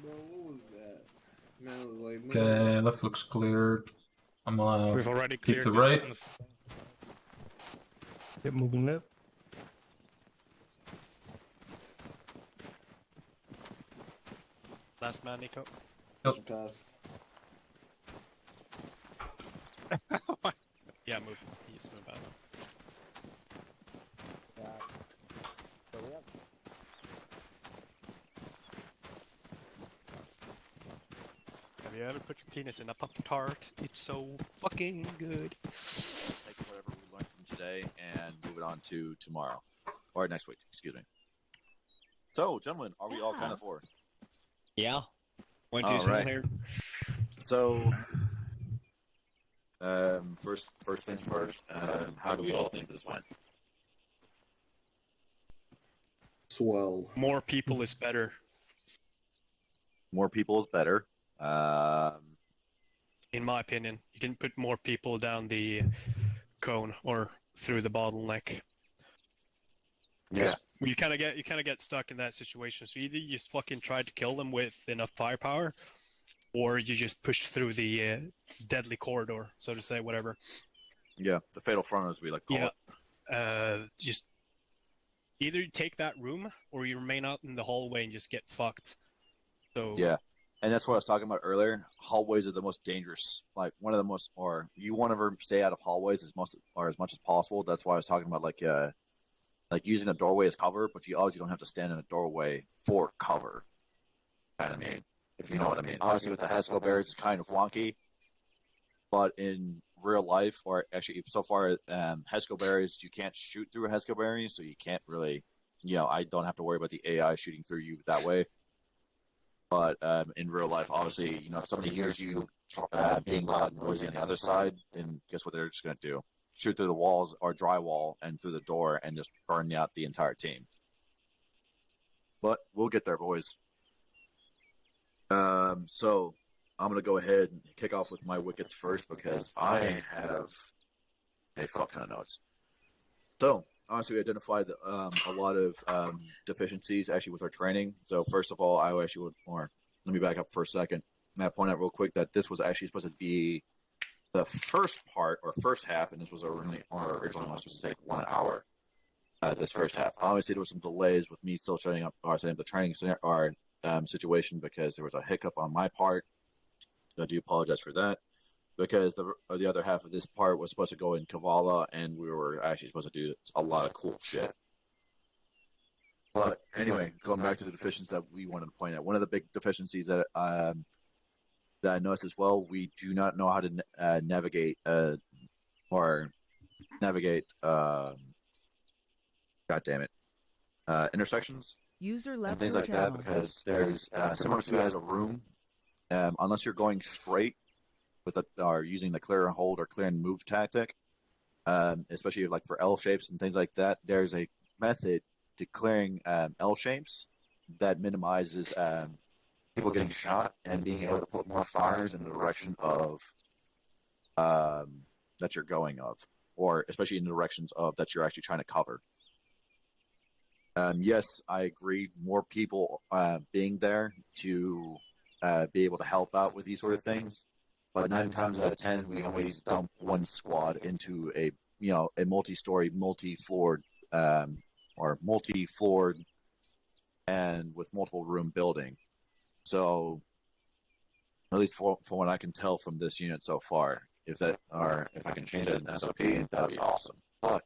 Bro, what was that? Man, it was like, Okay, left looks clear. I'm gonna We've already keep cleared the this right. on the Keep moving left. Last man, Nico. Pass. Yeah, move. Just move out. Have you ever put your penis in a Pop-Tart? It's so fucking good. Take whatever we learned from today and move it on to tomorrow. Or next week, excuse me. So, gentlemen, are we all kind of for? Yeah. What All you say right. here? So, first things first. How do we all think this went? Swell. More people is better. More people is better. In my opinion, you can put more people down the cone or through the bottleneck. Yeah. You kind of get stuck in that situation. So either you just fucking try to kill them with enough firepower, or you just push through the deadly corridor, so to say, whatever. Yeah, the fatal front, as we like to call it. Just either you take that room, or you remain out in the hallway and just get fucked. So Yeah, and that's what I was talking about earlier. Hallways are the most dangerous. Like one of the most, or you want to stay out of hallways as much as possible. That's why I was talking about like using a doorway as cover, but you obviously don't have to stand in a doorway for cover. I mean, if you know what I mean. Obviously, with the Haskell barriers, it's kind of wonky, but in real life, or actually so far, Haskell barriers, you can't shoot through Haskell barriers, so you can't really, I don't have to worry about the AI shooting through you that way. But in real life, obviously, if somebody hears you being loud and noisy on the other side, then guess what they're just going to do? Shoot through the walls or drywall and through the door and just burn out the entire team. But we'll get there, boys. So I'm going to go ahead and kick off with my wickets first because I have a fuck ton of notes. So, honestly, we identified a lot of deficiencies actually with our training. So, first of all, let me back up for a second. And I point out real quick that this was actually supposed to be the first part or first half, and this was originally supposed to take 1 hour. This first half. Obviously, there were some delays with me still setting up the training situation because there was a hiccup on my part. So I do apologize for that. Because the other half of this part was supposed to go in Kavala, and we were actually supposed to do a lot of cool shit. But anyway, going back to the deficiencies that we wanted to point out, one of the big deficiencies that I noticed as well, we do not know how to navigate. God damn it, intersections. User left and things your like channel. that because there's similar to as a room, unless you're going straight with or using the clear and hold or clear and move tactic, especially like for L shapes and things like that. There's a method to clearing L shapes that minimizes people getting shot and being able to put more fires in the direction of that you're going of, or especially in the directions of that you're actually trying to cover. Yes, I agree. More people being there to be able to help out with these sort of things. But 9 times out of 10, we always dump one squad into a multi-story, multi-floored, and with multiple room building. So, at least from what I can tell from this unit so far, if I can change it in SOP, that'd be awesome. But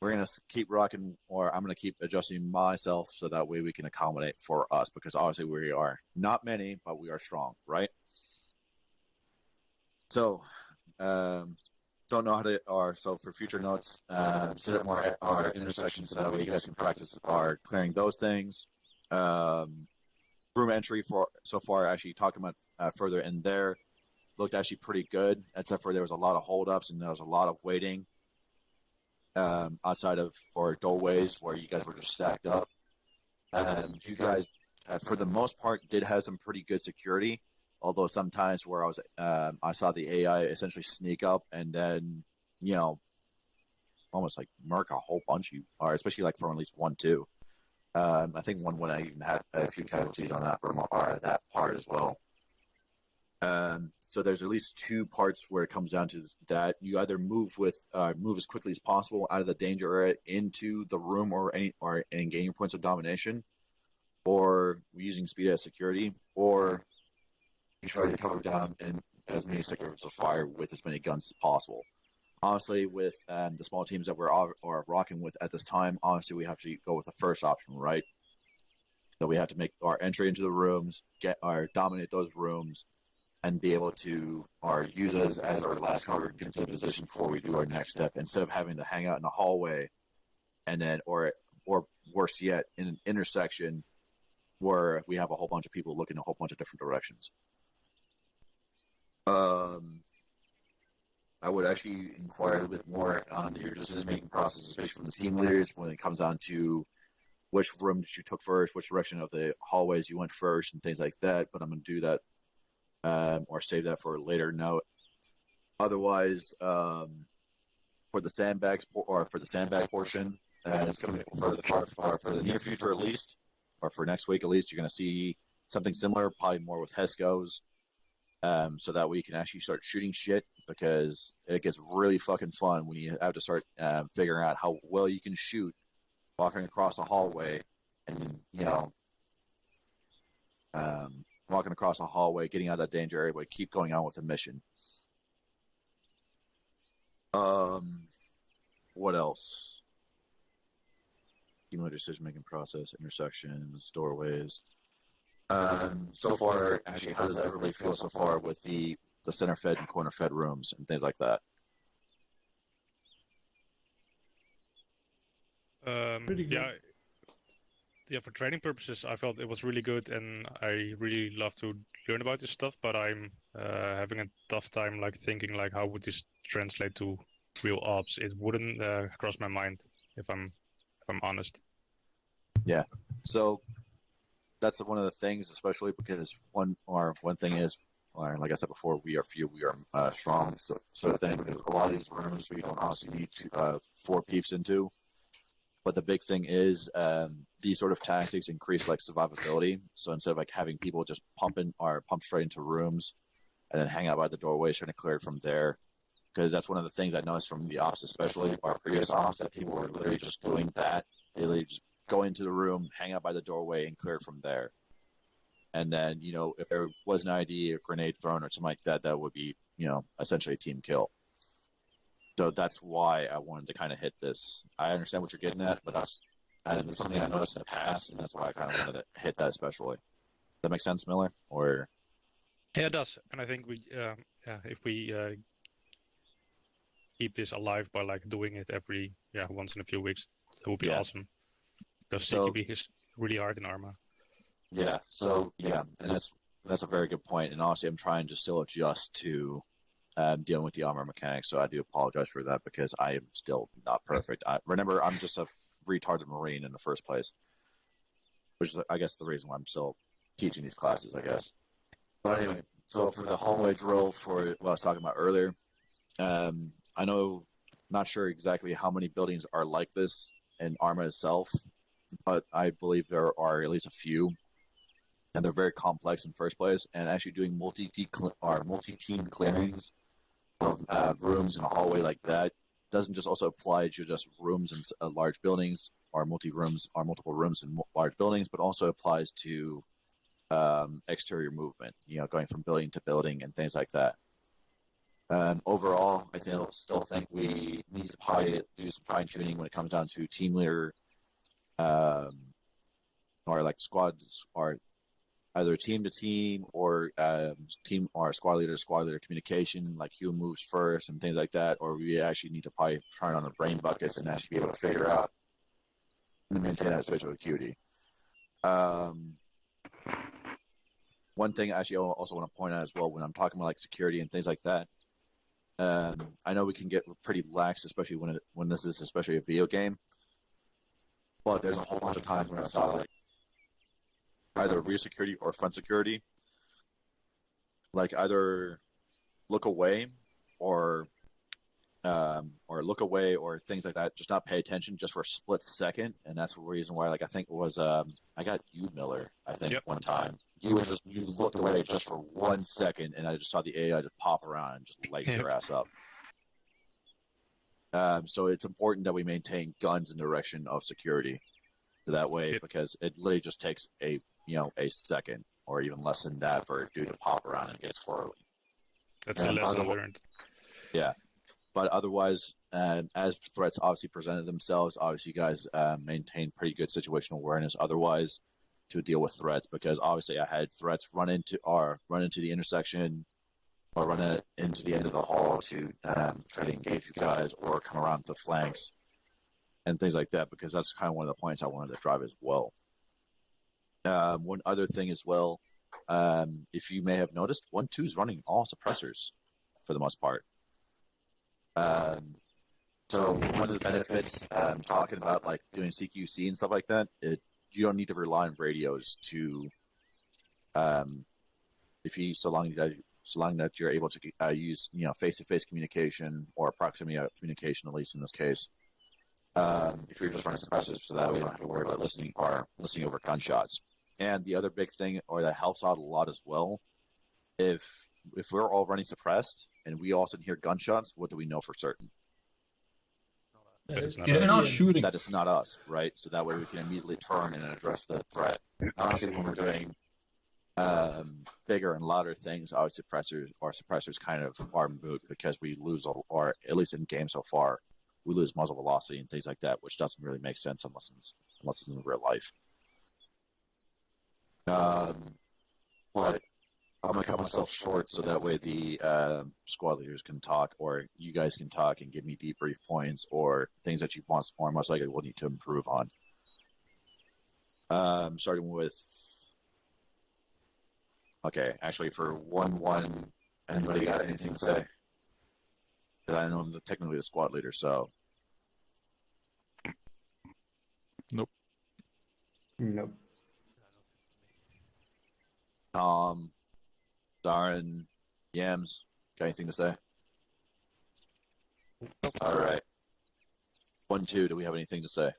we're gonna keep rocking, or I'm gonna keep adjusting myself so that way we can accommodate for us, because obviously we are not many, but we are strong, right? So, don't know how to, so for future notes, set up more our intersections so that way you guys can practice clearing those things. Room entry for so far, actually talking about further in there, looked actually pretty good, except for there was a lot of holdups and there was a lot of waiting outside of for doorways where you guys were just stacked up. You guys, for the most part, did have some pretty good security. Although sometimes where I saw the AI essentially sneak up and then, almost like murk a whole bunch of you, or especially like from at least 1-2. I think when I even had a few casualties on that part as well. So there's at least 2 parts where it comes down to that you either move as quickly as possible out of the danger area into the room or gain your points of domination, or using speed as security, or you try to cover down in as many sectors of fire with as many guns as possible. Honestly, with the small teams that we're rocking with at this time, honestly, we have to go with the first option, right? So we have to make our entry into the rooms, dominate those rooms, and be able to use us as our last cover, get into position before we do our next step, instead of having to hang out in the hallway, and then or worse yet, in an intersection, where we have a whole bunch of people looking in a whole bunch of different directions. I would actually inquire a little bit more on your decision-making process, especially from the team leaders, when it comes down to which room that you took first, which direction of the hallways you went first, and things like that. But I'm going to do that or save that for a later note. Otherwise, for the sandbag portion, it's going to be for the near future at least, or for next week at least, you're going to see something similar, probably more with Hescos. So that way you can actually start shooting shit, because it gets really fucking fun when you have to start figuring out how well you can shoot walking across a hallway, and walking across a hallway, getting out of that danger area, but keep going on with the mission. What else? Team decision-making process, intersections, doorways. So far, actually, how does everybody feel so far with the center fed and corner fed rooms and things like that? Pretty good. Yeah, for training purposes, I felt it was really good, and I really love to learn about this stuff. But I'm having a tough time, like thinking, like, how would this translate to real ops? It wouldn't cross my mind, if I'm honest. Yeah. So that's one of the things, especially because one thing is, or like I said before, we are few, we are strong, sort of thing. Because a lot of these rooms we don't honestly need 4 peeps into. But the big thing is these sort of tactics increase like survivability. So instead of like having people just pump straight into rooms and then hang out by the doorway, trying to clear it from there, because that's one of the things I noticed from the ops, especially our previous ops, that people were literally just doing that. They literally just go into the room, hang out by the doorway, and clear it from there. And then, if there was an ID or grenade thrown or something like that, that would be, essentially a team kill. So that's why I wanted to kind of hit this. I understand what you're getting at, but that's something I noticed in the past, and that's why I kind of wanted to hit that especially. Does that make sense, Miller? Or yeah, it does. And I think if we keep this alive by like doing it every once in a few weeks, that would be awesome. Because CQB is really hard in Arma. Yeah. So and that's a very good point. And honestly, I'm trying to still adjust to dealing with the armor mechanics, so I do apologize for that, because I am still not perfect. Remember, I'm just a retarded Marine in the first place, which is, I guess, the reason why I'm still teaching these classes, I guess. But anyway, so for the hallway drill, for what I was talking about earlier, I know, not sure exactly how many buildings are like this in Arma itself, but I believe there are at least a few, and they're very complex in the first place. And actually doing multi-team clearings of rooms in a hallway like that doesn't just also apply to just rooms in large buildings, or multiple rooms in large buildings, but also applies to exterior movement, going from building to building and things like that. Overall, I still think we need to probably do some fine-tuning when it comes down to team leader or like squads, or either team to team or team or squad leader to squad leader communication, like who moves first and things like that. Or we actually need to probably turn on the brain buckets and actually be able to figure out and maintain that spatial acuity. One thing I actually also want to point out as well, when I'm talking about like security and things like that, I know we can get pretty lax, especially when this is especially a video game. But there's a whole bunch of times when I saw like either rear security or front security, like either look away or look away or things like that, just not pay attention just for a split second. And that's the reason why, like, I think it was I got you, Miller, I think. Yep. One time you looked away just for 1 second, and I just saw the AI just pop around and just light your ass up. So it's important that we maintain guns in the direction of security, so that way, because it literally just takes a second or even less than that for a dude to pop around and get swirly. That's a lesson learned. Yeah. But otherwise, as threats obviously presented themselves, obviously you guys maintain pretty good situational awareness otherwise to deal with threats, because obviously I had threats run into the intersection or run into the end of the hall to try to engage you guys or come around the flanks and things like that, because that's kind of one of the points I wanted to drive as well. One other thing as well, if you may have noticed, 1-2 is running all suppressors for the most part. So one of the benefits, talking about like doing CQC and stuff like that, you don't need to rely on radios to, so long that you're able to use face-to-face communication or proximity communication, at least in this case. If you're just running suppressors, so that way you don't have to worry about listening over gunshots. And the other big thing, or that helps out a lot as well, if we're all running suppressed and we all sit and hear gunshots, what do we know for certain? You're not shooting. That it's not us, right? So that way we can immediately turn and address the threat. Honestly, when we're doing bigger and louder things, our suppressors kind of are moot because we lose, or at least in game so far, we lose muzzle velocity and things like that, which doesn't really make sense unless it's in real life. But I'm gonna cut myself short so that way the squad leaders can talk, or you guys can talk and give me debrief points or things that you most likely will need to improve on. Starting with, okay, actually for 1-1, anybody got anything to say? Because I know I'm technically the squad leader, so. Nope. Tom, Darren, Yams, got anything to say? All right. 1-2, do we have anything to say?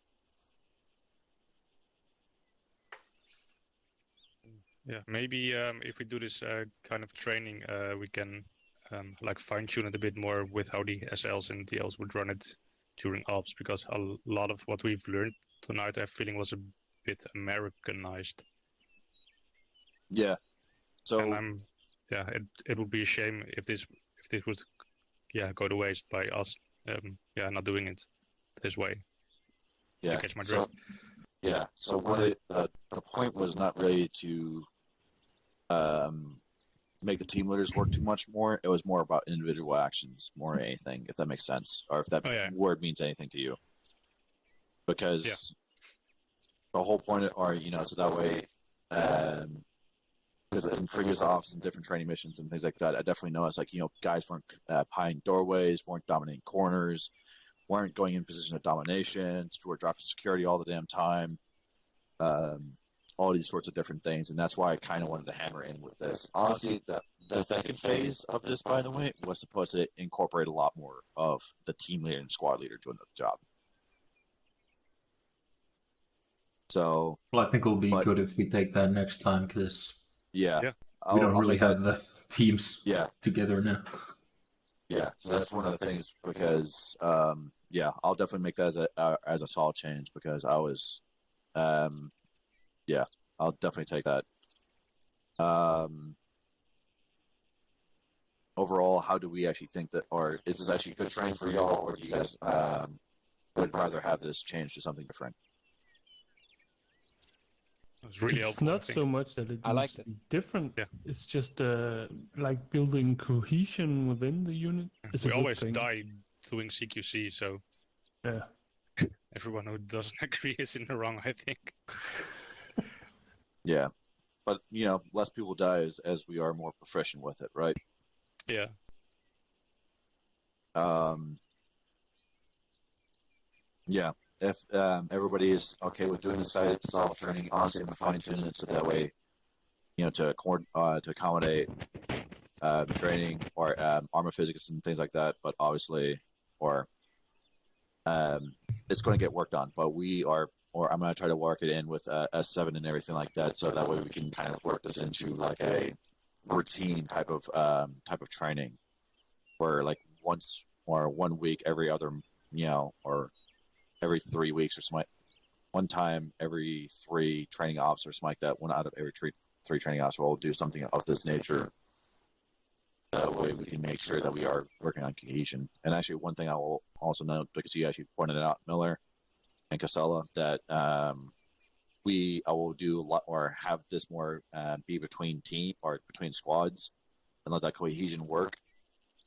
Yeah, maybe if we do this kind of training, we can like fine-tune it a bit more with how the SLs and DLs would run it during ops, because a lot of what we've learned tonight, I have feeling, was a bit Americanized. Yeah. So and it would be a shame if this would go to waste by us not doing it this way. Yeah. To catch my drift. Yeah. So what the point was not really to make the team leaders work too much more. It was more about individual actions more than anything, if that makes sense, or if that word means anything to you. Because the whole point so that way, because in previous ops and different training missions and things like that, I definitely noticed guys weren't pieing doorways, weren't dominating corners, weren't going in position of domination, were dropping security all the damn time. All these sorts of different things, and that's why I kind of wanted to hammer in with this. Honestly, the second phase of this, by the way, was supposed to incorporate a lot more of the team leader and squad leader doing the job. So, well, I think it'll be good if we take that next time, because we don't really have the teams together now. Yeah, so that's one of the things, because I'll definitely make that as a solid change, because I was I'll definitely take that. Overall, how do we actually think that, or is this actually good training for y'all, or do you guys would rather have this change to something different? It's really helpful. Not so much that it needs to be different. Yeah. It's just like building cohesion within the unit. We always die doing CQC, so everyone who doesn't agree is in the wrong, I think. Yeah, but less people die as we are more proficient with it, right? Yeah. Yeah. If everybody is okay with doing the site itself training, honestly, I'm fine-tuning it so that way, to accommodate training or armor physics and things like that. But obviously, it's going to get worked on. But I'm going to try to work it in with S7 and everything like that, so that way we can kind of work this into like a routine type of training, where like once or 1 week every other, or every 3 weeks or something, one time every 3 training ops or something like that. One out of every 3 training ops will do something of this nature. That way we can make sure that we are working on cohesion. And actually, one thing I will also note, because you actually pointed it out, Miller and Casella, that I will do a lot, or have this more be between between squads, and let that cohesion work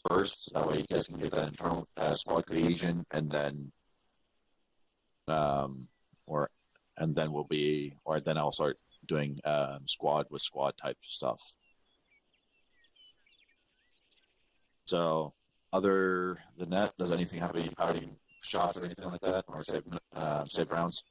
first. That way you guys can get that internal squad cohesion, and then then I'll start doing squad with squad type stuff. So, other than that, does anything have any shots or anything like that, or save rounds?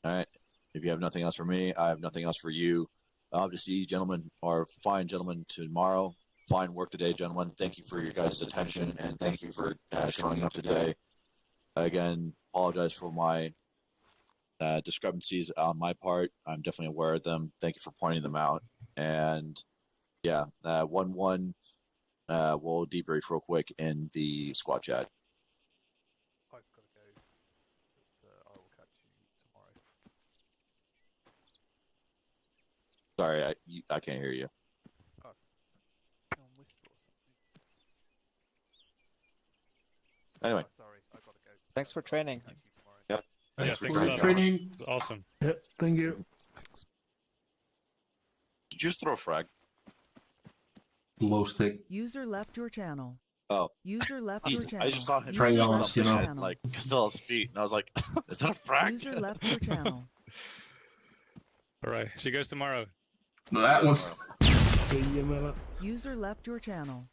All right. If you have nothing else for me, I have nothing else for you. I'll have to see you, gentlemen, or fine gentlemen, tomorrow. Fine work today, gentlemen. Thank you for your guys' attention, and thank you for showing up today. Again, apologize for my discrepancies on my part. I'm definitely aware of them. Thank you for pointing them out. And yeah, 1-1. We'll debrief real quick in the squad chat. I've got to go, but I will catch you tomorrow. Sorry, I can't hear you. Oh. On whisper or something. Anyway. Oh, sorry, I got to go. Thanks for training. Catch you tomorrow. Yep. Thanks for training. Awesome. Yeah, thank you. Did you just throw a frag? Glow stick. User left your channel. Oh. User left your channel. I just saw him Try shoot on, something you know. at, like Castella's feet, and I was like, is that a frag? User left your channel. Alright, she goes tomorrow. That was... User left your channel.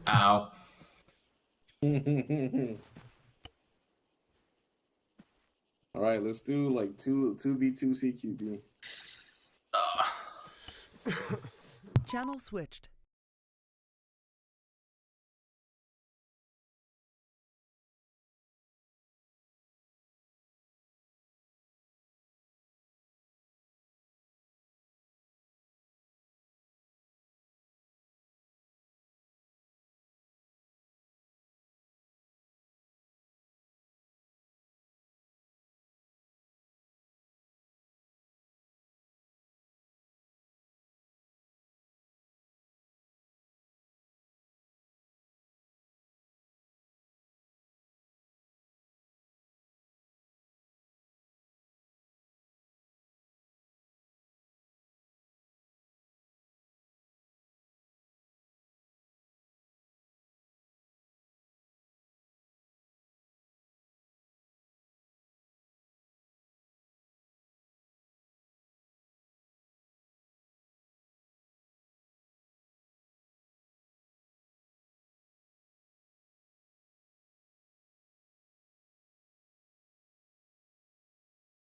Ow. All right, let's do like 2v2 CQB. Channel switched.